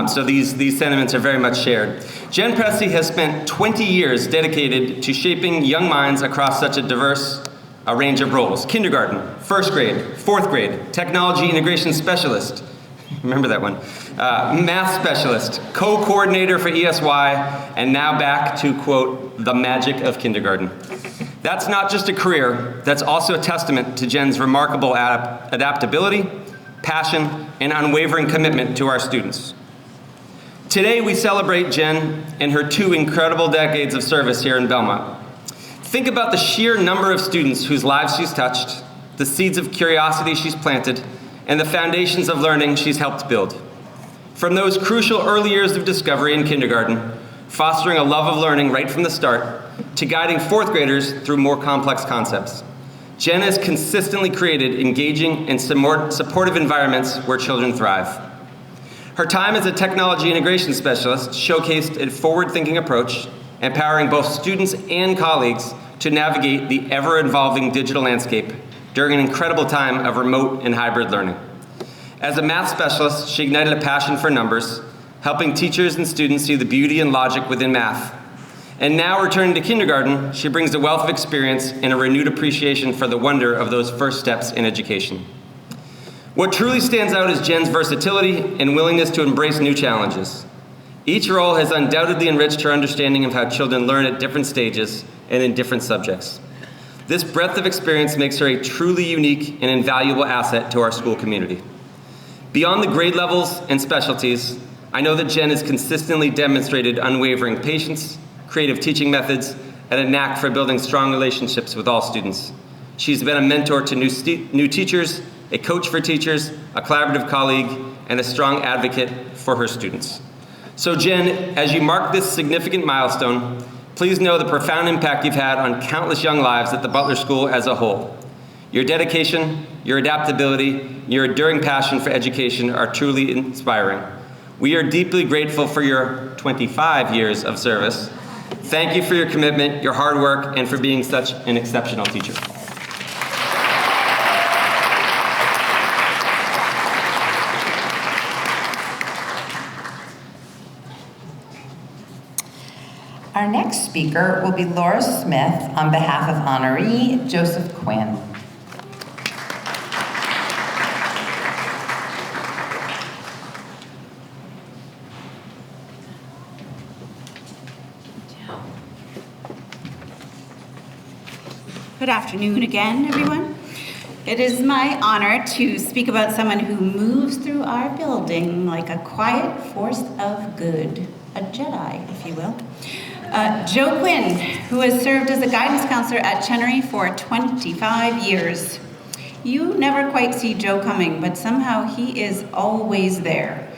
So these sentiments are very much shared. Jen Pressey has spent 20 years dedicated to shaping young minds across such a diverse range of roles. Kindergarten, 1st grade, 4th grade, technology integration specialist, remember that one, math specialist, co-coordinator for ESY, and now back to, quote, the magic of kindergarten. That's not just a career, that's also a testament to Jen's remarkable adaptability, passion, and unwavering commitment to our students. Today we celebrate Jen and her 2 incredible decades of service here in Belmont. Think about the sheer number of students whose lives she's touched, the seeds of curiosity she's planted, and the foundations of learning she's helped build. From those crucial early years of discovery in kindergarten, fostering a love of learning right from the start, to guiding 4th graders through more complex concepts. Jen has consistently created engaging and supportive environments where children thrive. Her time as a technology integration specialist showcased a forward-thinking approach, empowering both students and colleagues to navigate the ever-evolving digital landscape during an incredible time of remote and hybrid learning. As a math specialist, she ignited a passion for numbers, helping teachers and students see the beauty and logic within math. And now, returning to kindergarten, she brings a wealth of experience and a renewed appreciation for the wonder of those first steps in education. What truly stands out is Jen's versatility and willingness to embrace new challenges. Each role has undoubtedly enriched her understanding of how children learn at different stages and in different subjects. This breadth of experience makes her a truly unique and invaluable asset to our school community. Beyond the grade levels and specialties, I know that Jen has consistently demonstrated unwavering patience, creative teaching methods, and a knack for building strong relationships with all students. She's been a mentor to new teachers, a coach for teachers, a collaborative colleague, and a strong advocate for her students. So Jen, as you mark this significant milestone, please know the profound impact you've had on countless young lives at the Butler School as a whole. Your dedication, your adaptability, your enduring passion for education are truly inspiring. We are deeply grateful for your 25 years of service. Thank you for your commitment, your hard work, and for being such an exceptional teacher. Our next speaker will be Laura Smith on behalf of honoree Joseph Quinn. Good afternoon again, everyone. It is my honor to speak about someone who moves through our building like a quiet force of good, a Jedi, if you will. Joe Quinn, who has served as a guidance counselor at Chenery for 25 years. You never quite see Joe coming, but somehow he is always there.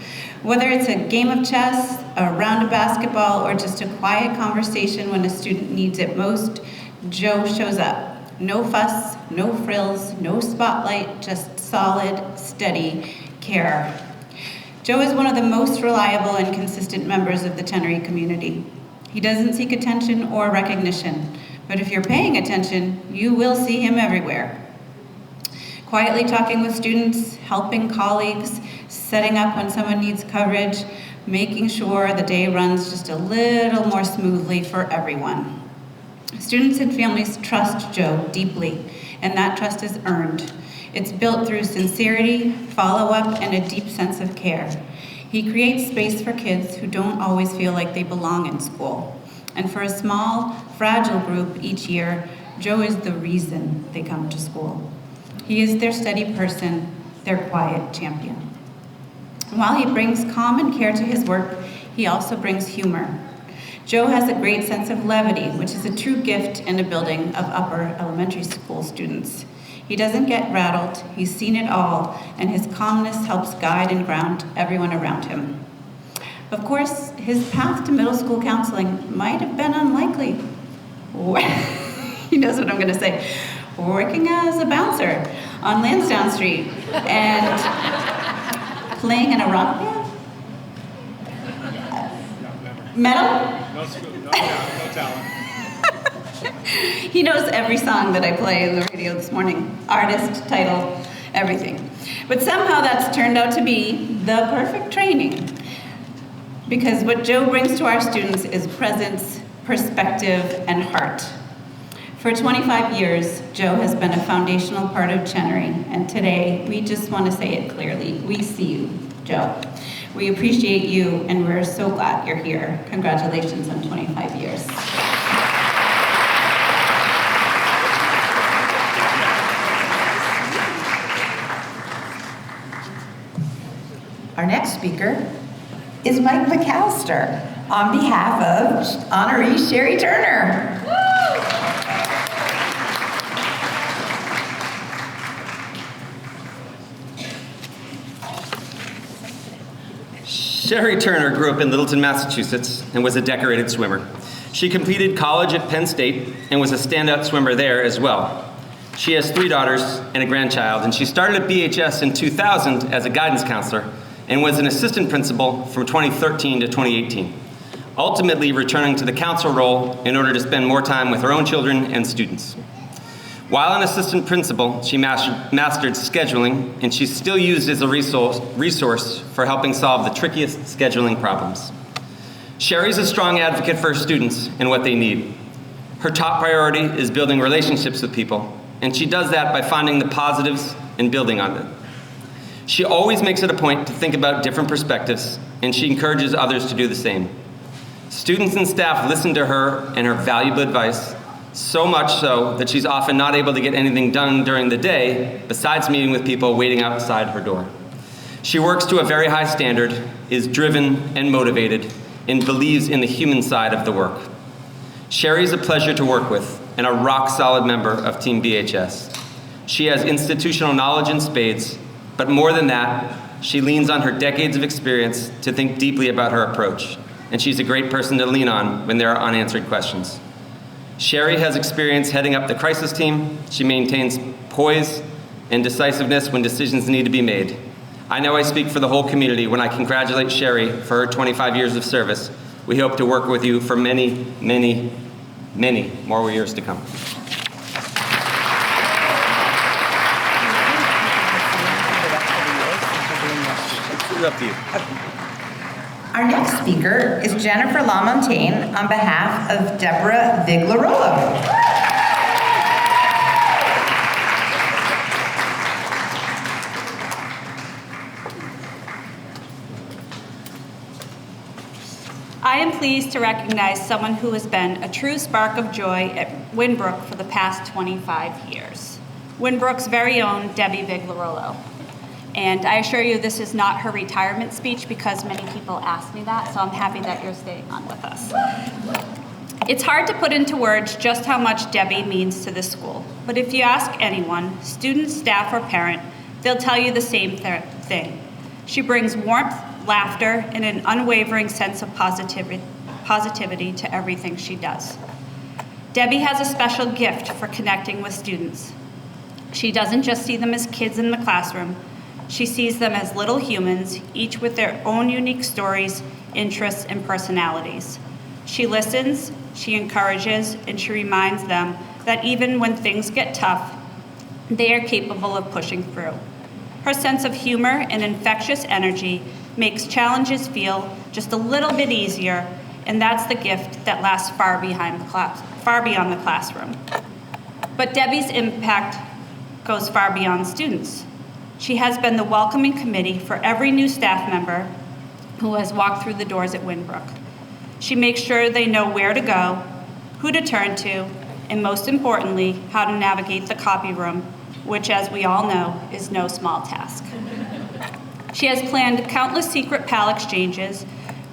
Whether it's a game of chess, a round of basketball, or just a quiet conversation when a student needs it most, Joe shows up. No fuss, no frills, no spotlight, just solid, steady care. Joe is one of the most reliable and consistent members of the Chenery community. He doesn't seek attention or recognition, but if you're paying attention, you will see him everywhere. Quietly talking with students, helping colleagues, setting up when someone needs coverage, making sure the day runs just a little more smoothly for everyone. Students and families trust Joe deeply, and that trust is earned. It's built through sincerity, follow-up, and a deep sense of care. He creates space for kids who don't always feel like they belong in school. And for a small, fragile group each year, Joe is the reason they come to school. He is their steady person, their quiet champion. While he brings calm and care to his work, he also brings humor. Joe has a great sense of levity, which is a true gift in a building of upper elementary school students. He doesn't get rattled, he's seen it all, and his calmness helps guide and ground everyone around him. Of course, his path to middle school counseling might have been unlikely. He knows what I'm gonna say. Working as a bouncer on Lansdowne Street and playing in a rock band? Metal? No talent. He knows every song that I play in the radio this morning. Artist, title, everything. But somehow that's turned out to be the perfect training. Because what Joe brings to our students is presence, perspective, and heart. For 25 years, Joe has been a foundational part of Chenery, and today we just want to say it clearly. We see you, Joe. We appreciate you, and we're so glad you're here. Congratulations on 25 years. Our next speaker is Mike McAllister on behalf of honoree Sherry Turner. Sherry Turner grew up in Littleton, Massachusetts, and was a decorated swimmer. She completed college at Penn State and was a standout swimmer there as well. She has 3 daughters and a grandchild, and she started at BHS in 2000 as a guidance counselor and was an assistant principal from 2013 to 2018, ultimately returning to the counsel role in order to spend more time with her own children and students. While an assistant principal, she mastered scheduling, and she's still used as a resource for helping solve the trickiest scheduling problems. Sherry's a strong advocate for her students and what they need. Her top priority is building relationships with people, and she does that by finding the positives and building on them. She always makes it a point to think about different perspectives, and she encourages others to do the same. Students and staff listen to her and her valuable advice, so much so that she's often not able to get anything done during the day besides meeting with people waiting outside her door. She works to a very high standard, is driven and motivated, and believes in the human side of the work. Sherry is a pleasure to work with and a rock-solid member of Team BHS. She has institutional knowledge in spades, but more than that, she leans on her decades of experience to think deeply about her approach, and she's a great person to lean on when there are unanswered questions. Sherry has experience heading up the crisis team. She maintains poise and decisiveness when decisions need to be made. I know I speak for the whole community when I congratulate Sherry for her 25 years of service. We hope to work with you for many, many, many more years to come. It's up to you. Our next speaker is Jennifer LaMontagne on behalf of Deborah Vigliarolo. I am pleased to recognize someone who has been a true spark of joy at Winbrook for the past 25 years. Winbrook's very own Debbie Vigliarolo. And I assure you this is not her retirement speech because many people ask me that, so I'm happy that you're staying on with us. It's hard to put into words just how much Debbie means to this school, but if you ask anyone, student, staff, or parent, they'll tell you the same thing. She brings warmth, laughter, and an unwavering sense of positivity to everything she does. Debbie has a special gift for connecting with students. She doesn't just see them as kids in the classroom. She sees them as little humans, each with their own unique stories, interests, and personalities. She listens, she encourages, and she reminds them that even when things get tough, they are capable of pushing through. Her sense of humor and infectious energy makes challenges feel just a little bit easier, and that's the gift that lasts far beyond the classroom. But Debbie's impact goes far beyond students. She has been the welcoming committee for every new staff member who has walked through the doors at Winbrook. She makes sure they know where to go, who to turn to, and most importantly, how to navigate the copy room, which, as we all know, is no small task. She has planned countless secret PAL exchanges,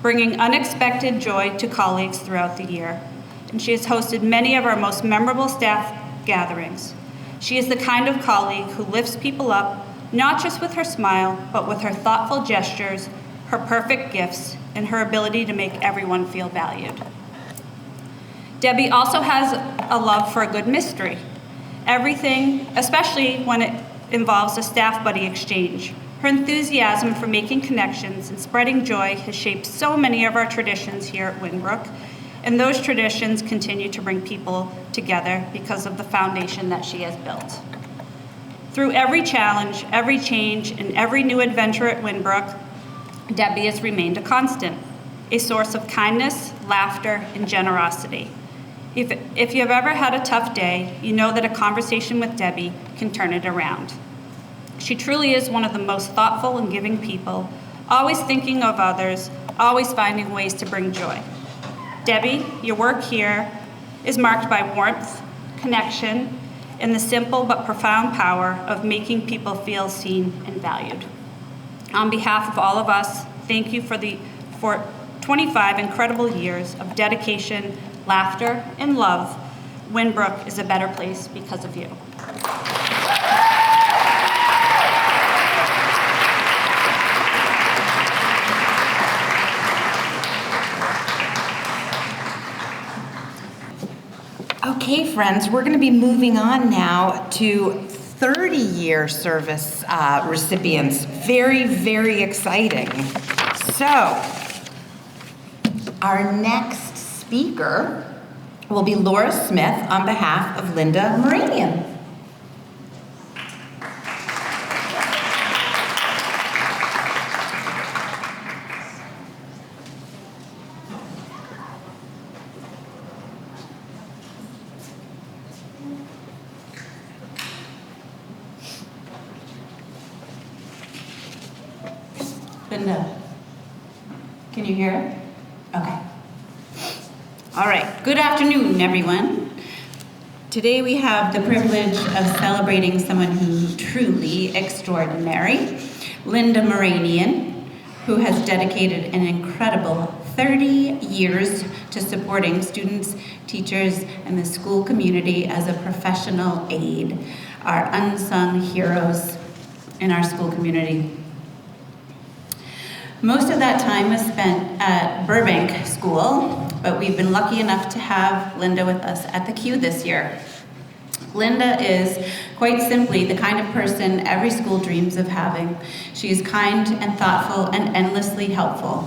bringing unexpected joy to colleagues throughout the year, and she has hosted many of our most memorable staff gatherings. She is the kind of colleague who lifts people up, not just with her smile, but with her thoughtful gestures, her perfect gifts, and her ability to make everyone feel valued. Debbie also has a love for a good mystery. Everything, especially when it involves a staff buddy exchange. Her enthusiasm for making connections and spreading joy has shaped so many of our traditions here at Winbrook, and those traditions continue to bring people together because of the foundation that she has built. Through every challenge, every change, and every new adventure at Winbrook, Debbie has remained a constant, a source of kindness, laughter, and generosity. If you have ever had a tough day, you know that a conversation with Debbie can turn it around. She truly is one of the most thoughtful and giving people, always thinking of others, always finding ways to bring joy. Debbie, your work here is marked by warmth, connection, and the simple but profound power of making people feel seen and valued. On behalf of all of us, thank you for 25 incredible years of dedication, laughter, and love. Winbrook is a better place because of you. Okay, friends, we're going to be moving on now to 30-year service recipients. Very, very exciting. So, our next speaker will be Laura Smith on behalf of Linda Moranian. Linda, can you hear it? Okay. All right, good afternoon, everyone. Today we have the privilege of celebrating someone who's truly extraordinary, Linda Moranian, who has dedicated an incredible 30 years to supporting students, teachers, and the school community as a professional aide, our unsung heroes in our school community. Most of that time was spent at Burbank School, but we've been lucky enough to have Linda with us at the Q this year. Linda is, quite simply, the kind of person every school dreams of having. She is kind and thoughtful and endlessly helpful.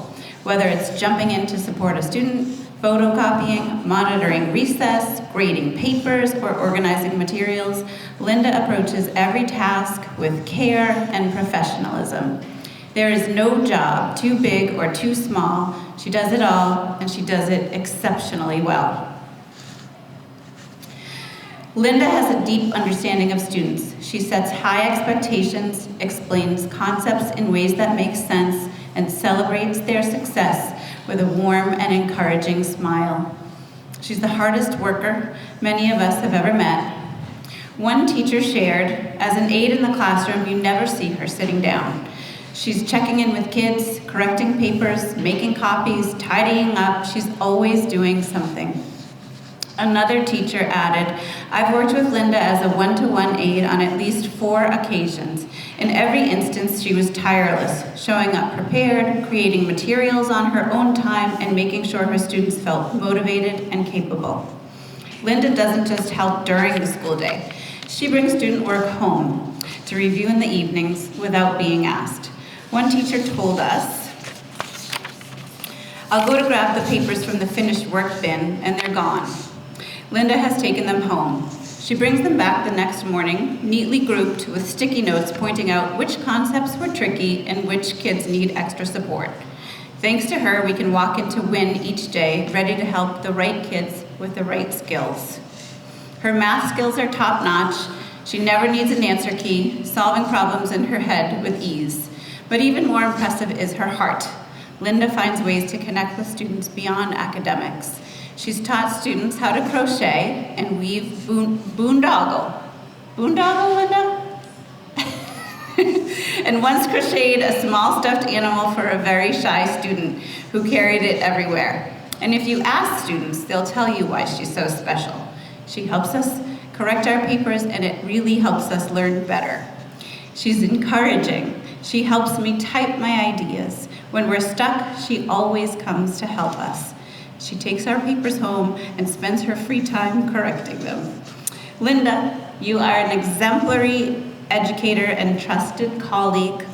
Whether it's jumping in to support a student, photocopying, monitoring recess, grading papers, or organizing materials, Linda approaches every task with care and professionalism. There is no job too big or too small. She does it all, and she does it exceptionally well. Linda has a deep understanding of students. She sets high expectations, explains concepts in ways that make sense, and celebrates their success with a warm and encouraging smile. She's the hardest worker many of us have ever met. One teacher shared, as an aide in the classroom, you never see her sitting down. She's checking in with kids, correcting papers, making copies, tidying up. She's always doing something. Another teacher added, I've worked with Linda as a one-to-one aide on at least 4 occasions. In every instance, she was tireless, showing up prepared, creating materials on her own time, and making sure her students felt motivated and capable. Linda doesn't just help during the school day. She brings student work home to review in the evenings without being asked. One teacher told us, I'll go to grab the papers from the finished work bin, and they're gone. Linda has taken them home. She brings them back the next morning, neatly grouped with sticky notes pointing out which concepts were tricky and which kids need extra support. Thanks to her, we can walk into WIN each day, ready to help the right kids with the right skills. Her math skills are top-notch. She never needs an answer key, solving problems in her head with ease. But even more impressive is her heart. Linda finds ways to connect with students beyond academics. She's taught students how to crochet and weave boondoggle. Boondoggle, Linda? And once crocheted a small stuffed animal for a very shy student who carried it everywhere. And if you ask students, they'll tell you why she's so special. She helps us correct our papers, and it really helps us learn better. She's encouraging. She helps me type my ideas. When we're stuck, she always comes to help us. She takes our papers home and spends her free time correcting them. Linda, you are an exemplary educator and trusted colleague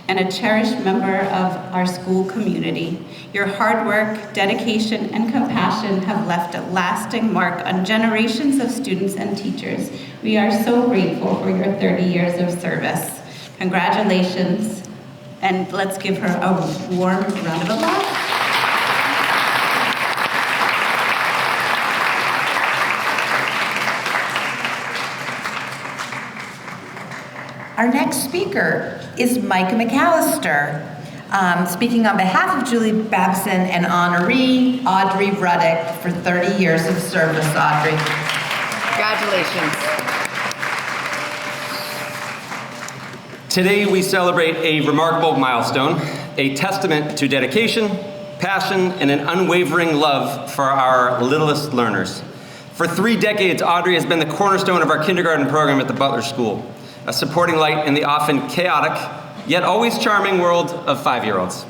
and a cherished member of our school community. Your hard work, dedication, and compassion have left a lasting mark on generations of students and teachers. We are so grateful for your 30 years of service. Congratulations, and let's give her a warm round of applause. Our next speaker is Micah McAllister, speaking on behalf of Julie Babson and honoree Audrey Ruddick for 30 years of service, Audrey. Congratulations. Today we celebrate a remarkable milestone, a testament to dedication, passion, and an unwavering love for our littlest learners. For 3 decades, Audrey has been the cornerstone of our kindergarten program at the Butler School, a supporting light in the often chaotic, yet always charming world of 5-year-olds.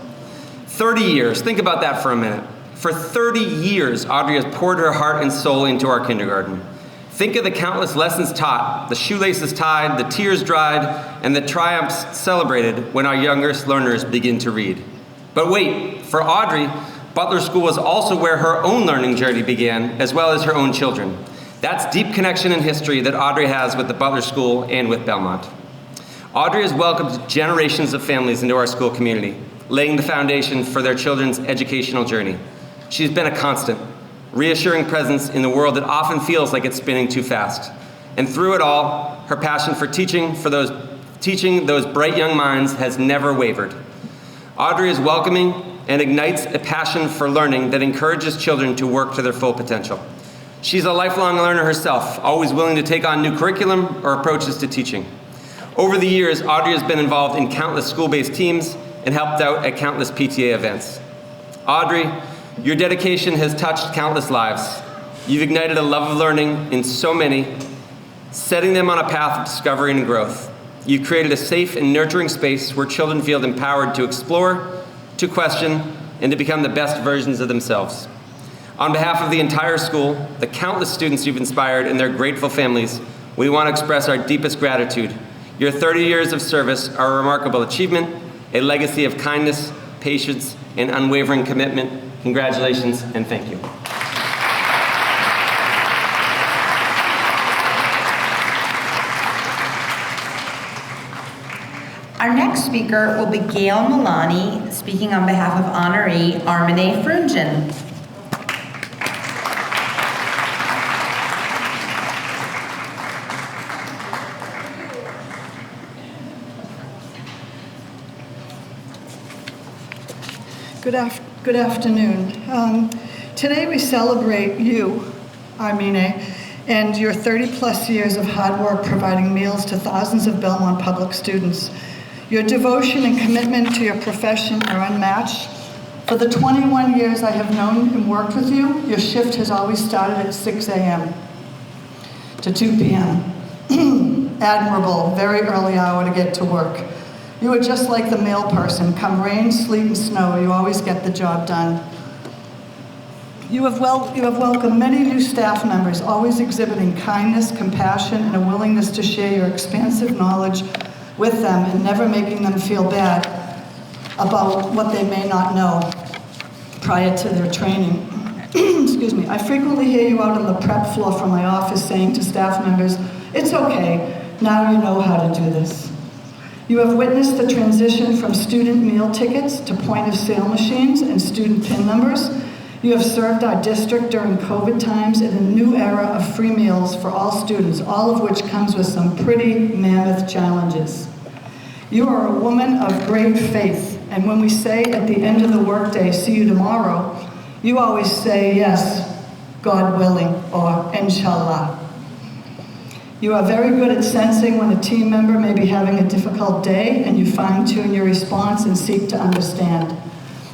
30 years, think about that for a minute. For 30 years, Audrey has poured her heart and soul into our kindergarten. Think of the countless lessons taught, the shoelaces tied, the tears dried, and the triumphs celebrated when our youngest learners begin to read. But wait, for Audrey, Butler School was also where her own learning journey began, as well as her own children. That's deep connection and history that Audrey has with the Butler School and with Belmont. Audrey has welcomed generations of families into our school community, laying the foundation for their children's educational journey. She's been a constant, reassuring presence in the world that often feels like it's spinning too fast. And through it all, her passion for teaching those bright young minds has never wavered. Audrey is welcoming and ignites a passion for learning that encourages children to work to their full potential. She's a lifelong learner herself, always willing to take on new curriculum or approaches to teaching. Over the years, Audrey has been involved in countless school-based teams and helped out at countless PTA events. Audrey, your dedication has touched countless lives. You've ignited a love of learning in so many, setting them on a path of discovery and growth. You've created a safe and nurturing space where children feel empowered to explore, to question, and to become the best versions of themselves. On behalf of the entire school, the countless students you've inspired and their grateful families, we want to express our deepest gratitude. Your 30 years of service are a remarkable achievement, a legacy of kindness, patience, and unwavering commitment. Congratulations and thank you. Our next speaker will be Gail Milani, speaking on behalf of honoree Armine Frungen. Good afternoon. Today we celebrate you, Armine, and your 30-plus years of hard work providing meals to thousands of Belmont public students. Your devotion and commitment to your profession are unmatched. For the 21 years I have known and worked with you, your shift has always started at 6 a.m. to 2 p.m. Admirable, very early hour to get to work. You are just like the mail person. Come rain, sleet, and snow, you always get the job done. You have welcomed many new staff members, always exhibiting kindness, compassion, and a willingness to share your expansive knowledge with them and never making them feel bad about what they may not know prior to their training. excuse me, I frequently hear you out on the prep floor from my office saying to staff members, "It's okay, now you know how to do this." You have witnessed the transition from student meal tickets to point-of-sale machines and student PIN numbers. You have served our district during COVID times in a new era of free meals for all students, all of which comes with some pretty mammoth challenges. You are a woman of great faith, and when we say at the end of the workday, "See you tomorrow," you always say, "Yes, God willing," or "Inshallah." You are very good at sensing when a team member may be having a difficult day, and you fine-tune your response and seek to understand.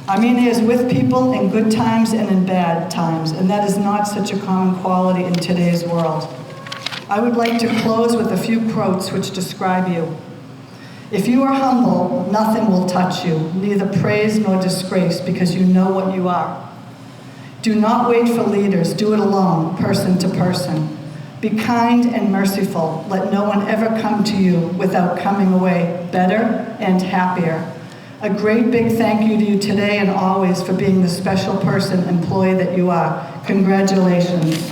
Armenia is with people in good times and in bad times, and that is not such a common quality in today's world. I would like to close with a few quotes which describe you. If you are humble, nothing will touch you, neither praise nor disgrace, because you know what you are. Do not wait for leaders, do it alone, person to person. Be kind and merciful. Let no one ever come to you without coming away better and happier. A great big thank you to you today and always for being the special person, employee that you are. Congratulations.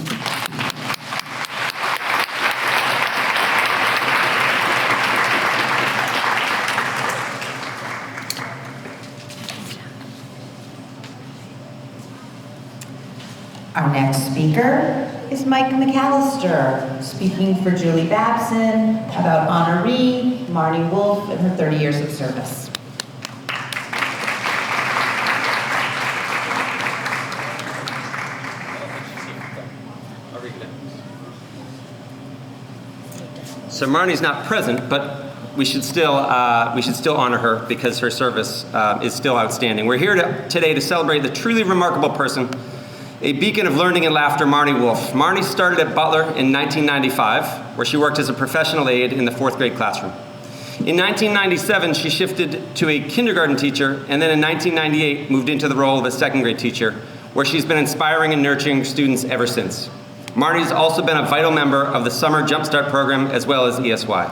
Our next speaker is Mike McAllister, speaking for Julie Babson about honoree Marnie Wolf and her 30 years of service. So Marnie's not present, but we should still honor her because her service is still outstanding. We're here today to celebrate the truly remarkable person, a beacon of learning and laughter, Marnie Wolf. Marnie started at Butler in 1995, where she worked as a professional aide in the 4th grade classroom. In 1997, she shifted to a kindergarten teacher, and then in 1998, moved into the role of a 2nd grade teacher, where she's been inspiring and nurturing students ever since. Marnie's also been a vital member of the Summer Jumpstart program, as well as ESY.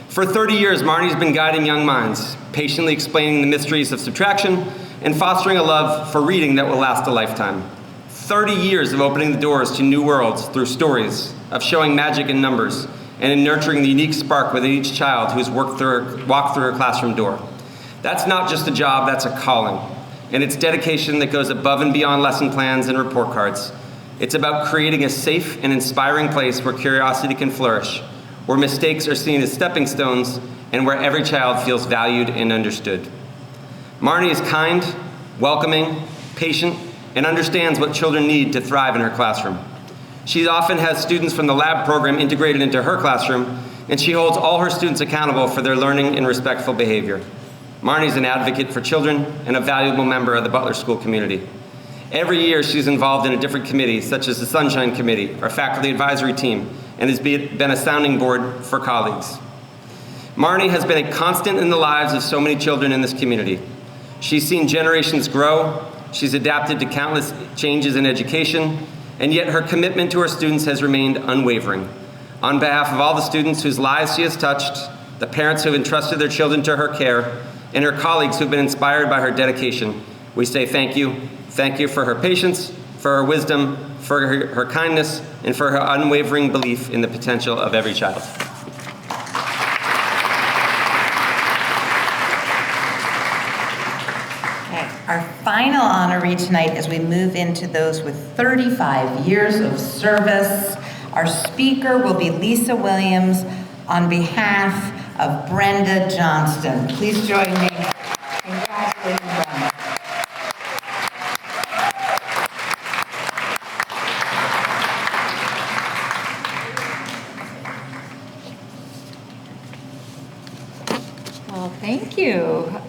For 30 years, Marnie's been guiding young minds, patiently explaining the mysteries of subtraction, and fostering a love for reading that will last a lifetime. 30 years of opening the doors to new worlds through stories, of showing magic in numbers, and in nurturing the unique spark within each child who's walked through her classroom door. That's not just a job, that's a calling. And it's dedication that goes above and beyond lesson plans and report cards. It's about creating a safe and inspiring place where curiosity can flourish, where mistakes are seen as stepping stones, and where every child feels valued and understood. Marnie is kind, welcoming, patient, and understands what children need to thrive in her classroom. She often has students from the lab program integrated into her classroom, and she holds all her students accountable for their learning and respectful behavior. Marnie's an advocate for children and a valuable member of the Butler School community. Every year she's involved in a different committee, such as the Sunshine Committee, our faculty advisory team, and has been a sounding board for colleagues. Marnie has been a constant in the lives of so many children in this community. She's seen generations grow, she's adapted to countless changes in education, and yet her commitment to her students has remained unwavering. On behalf of all the students whose lives she has touched, the parents who have entrusted their children to her care, and her colleagues who've been inspired by her dedication, we say thank you. Thank you for her patience, for her wisdom, for her kindness, and for her unwavering belief in the potential of every child. Our final honoree tonight as we move into those with 35 years of service. Our speaker will be Lisa Williams on behalf of Brenda Johnston. Please join me. Congratulations, Brenda. Well, thank you.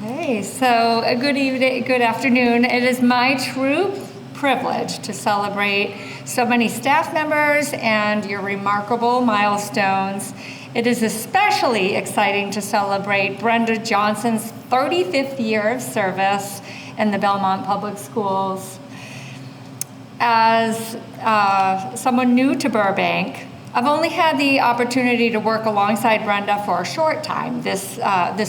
Okay, so good evening, good afternoon. It is my true privilege to celebrate so many staff members and your remarkable milestones. It is especially exciting to celebrate Brenda Johnston's 35th year of service in the Belmont Public Schools. As someone new to Burbank, I've only had the opportunity to work alongside Brenda for a short time this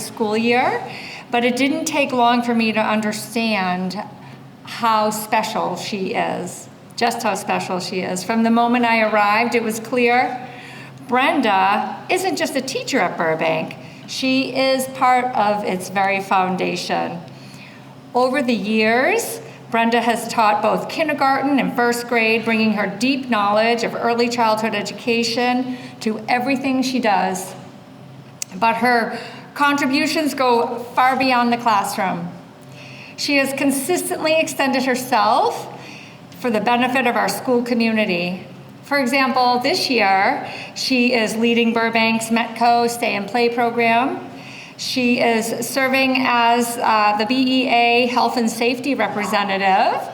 school year, but it didn't take long for me to understand how special she is, just how special she is. From the moment I arrived, it was clear Brenda isn't just a teacher at Burbank, she is part of its very foundation. Over the years, Brenda has taught both kindergarten and first grade, bringing her deep knowledge of early childhood education to everything she does. But her contributions go far beyond the classroom. She has consistently extended herself for the benefit of our school community. For example, this year, she is leading Burbank's Metco Stay and Play program. She is serving as the BEA Health and Safety Representative,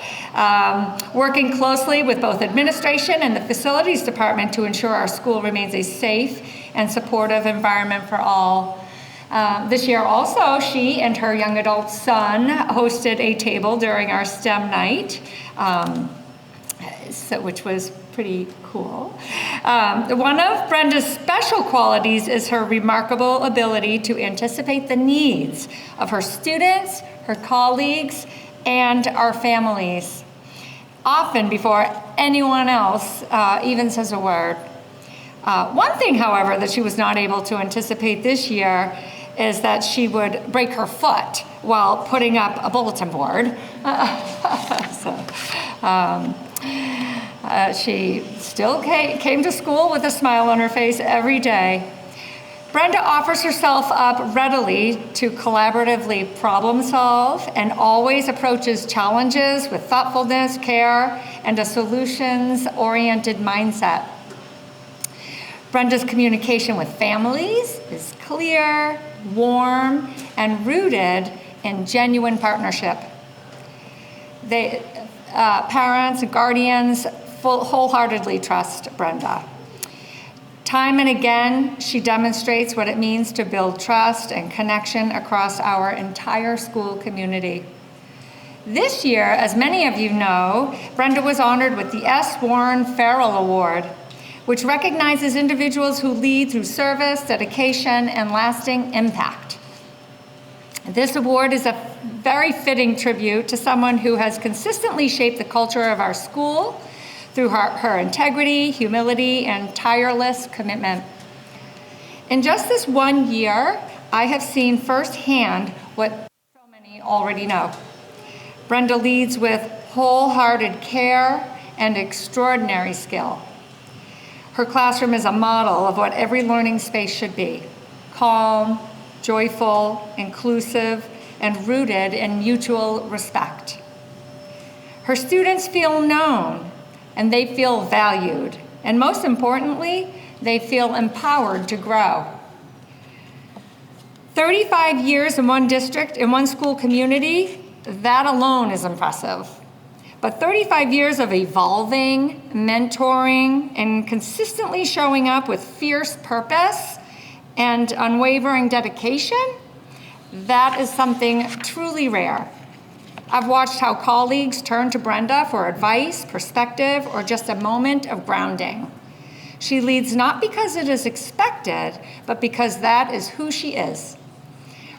working closely with both administration and the facilities department to ensure our school remains a safe and supportive environment for all. This year also, she and her young adult son hosted a table during our STEM night, which was pretty cool. One of Brenda's special qualities is her remarkable ability to anticipate the needs of her students, her colleagues, and our families, often before anyone else even says a word. One thing, however, that she was not able to anticipate this year is that she would break her foot while putting up a bulletin board. She still came to school with a smile on her face every day. Brenda offers herself up readily to collaboratively problem solve and always approaches challenges with thoughtfulness, care, and a solutions-oriented mindset. Brenda's communication with families is clear, warm, and rooted in genuine partnership. Parents and guardians wholeheartedly trust Brenda. Time and again, she demonstrates what it means to build trust and connection across our entire school community. This year, as many of you know, Brenda was honored with the S. Warren Farrell Award, which recognizes individuals who lead through service, dedication, and lasting impact. This award is a very fitting tribute to someone who has consistently shaped the culture of our school through her integrity, humility, and tireless commitment. In just this 1 year, I have seen firsthand what so many already know. Brenda leads with wholehearted care and extraordinary skill. Her classroom is a model of what every learning space should be: calm, joyful, inclusive, and rooted in mutual respect. Her students feel known, and they feel valued, and most importantly, they feel empowered to grow. 35 years in one district, in one school community, that alone is impressive. But 35 years of evolving, mentoring, and consistently showing up with fierce purpose and unwavering dedication, that is something truly rare. I've watched how colleagues turn to Brenda for advice, perspective, or just a moment of grounding. She leads not because it is expected, but because that is who she is.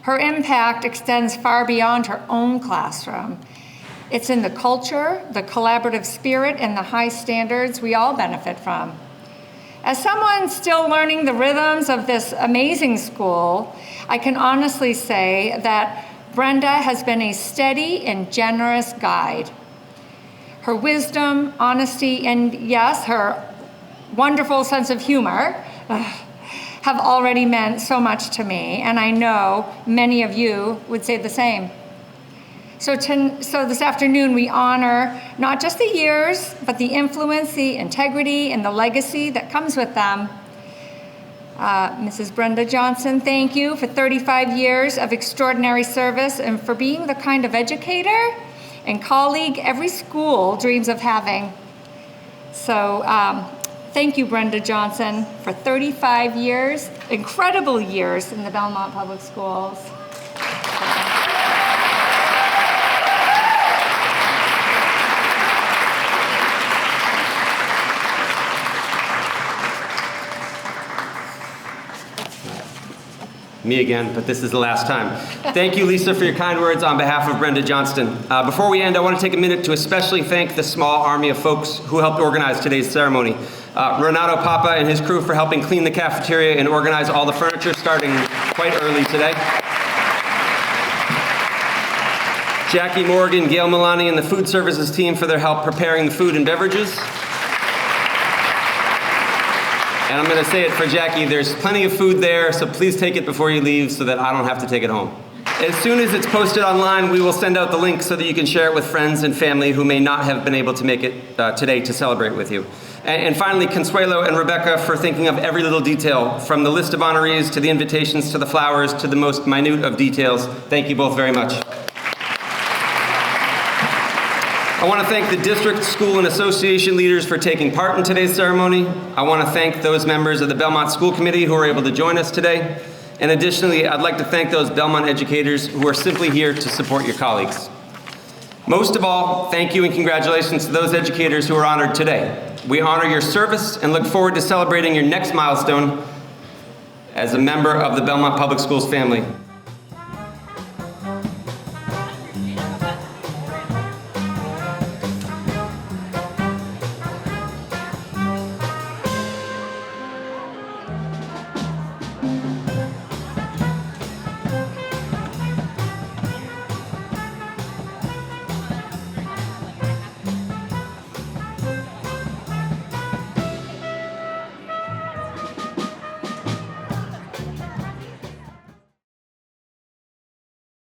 Her impact extends far beyond her own classroom. It's in the culture, the collaborative spirit, and the high standards we all benefit from. As someone still learning the rhythms of this amazing school, I can honestly say that Brenda has been a steady and generous guide. Her wisdom, honesty, and yes, her wonderful sense of humor have already meant so much to me, and I know many of you would say the same. So this afternoon, we honor not just the years, but the influence, the integrity, and the legacy that comes with them. Mrs. Brenda Johnson, thank you for 35 years of extraordinary service and for being the kind of educator and colleague every school dreams of having. So thank you, Brenda Johnson, for 35 years, incredible years in the Belmont Public Schools. me again, but this is the last time. Thank you, Lisa, for your kind words on behalf of Brenda Johnston. Before we end, I want to take a minute to especially thank the small army of folks who helped organize today's ceremony. Renato Papa and his crew for helping clean the cafeteria and organize all the furniture starting quite early today. Jackie Morgan, Gail Milani, and the food services team for their help preparing the food and beverages. And I'm going to say it for Jackie, there's plenty of food there, so please take it before you leave so that I don't have to take it home. As soon as it's posted online, we will send out the link so that you can share it with friends and family who may not have been able to make it today to celebrate with you. And finally, Consuelo and Rebecca for thinking of every little detail, from the list of honorees to the invitations to the flowers to the most minute of details. Thank you both very much. I want to thank the district, school, and association leaders for taking part in today's ceremony. I want to thank those members of the Belmont School Committee who were able to join us today. And additionally, I'd like to thank those Belmont educators who are simply here to support your colleagues. Most of all, thank you and congratulations to those educators who are honored today. We honor your service and look forward to celebrating your next milestone as a member of the Belmont Public Schools family.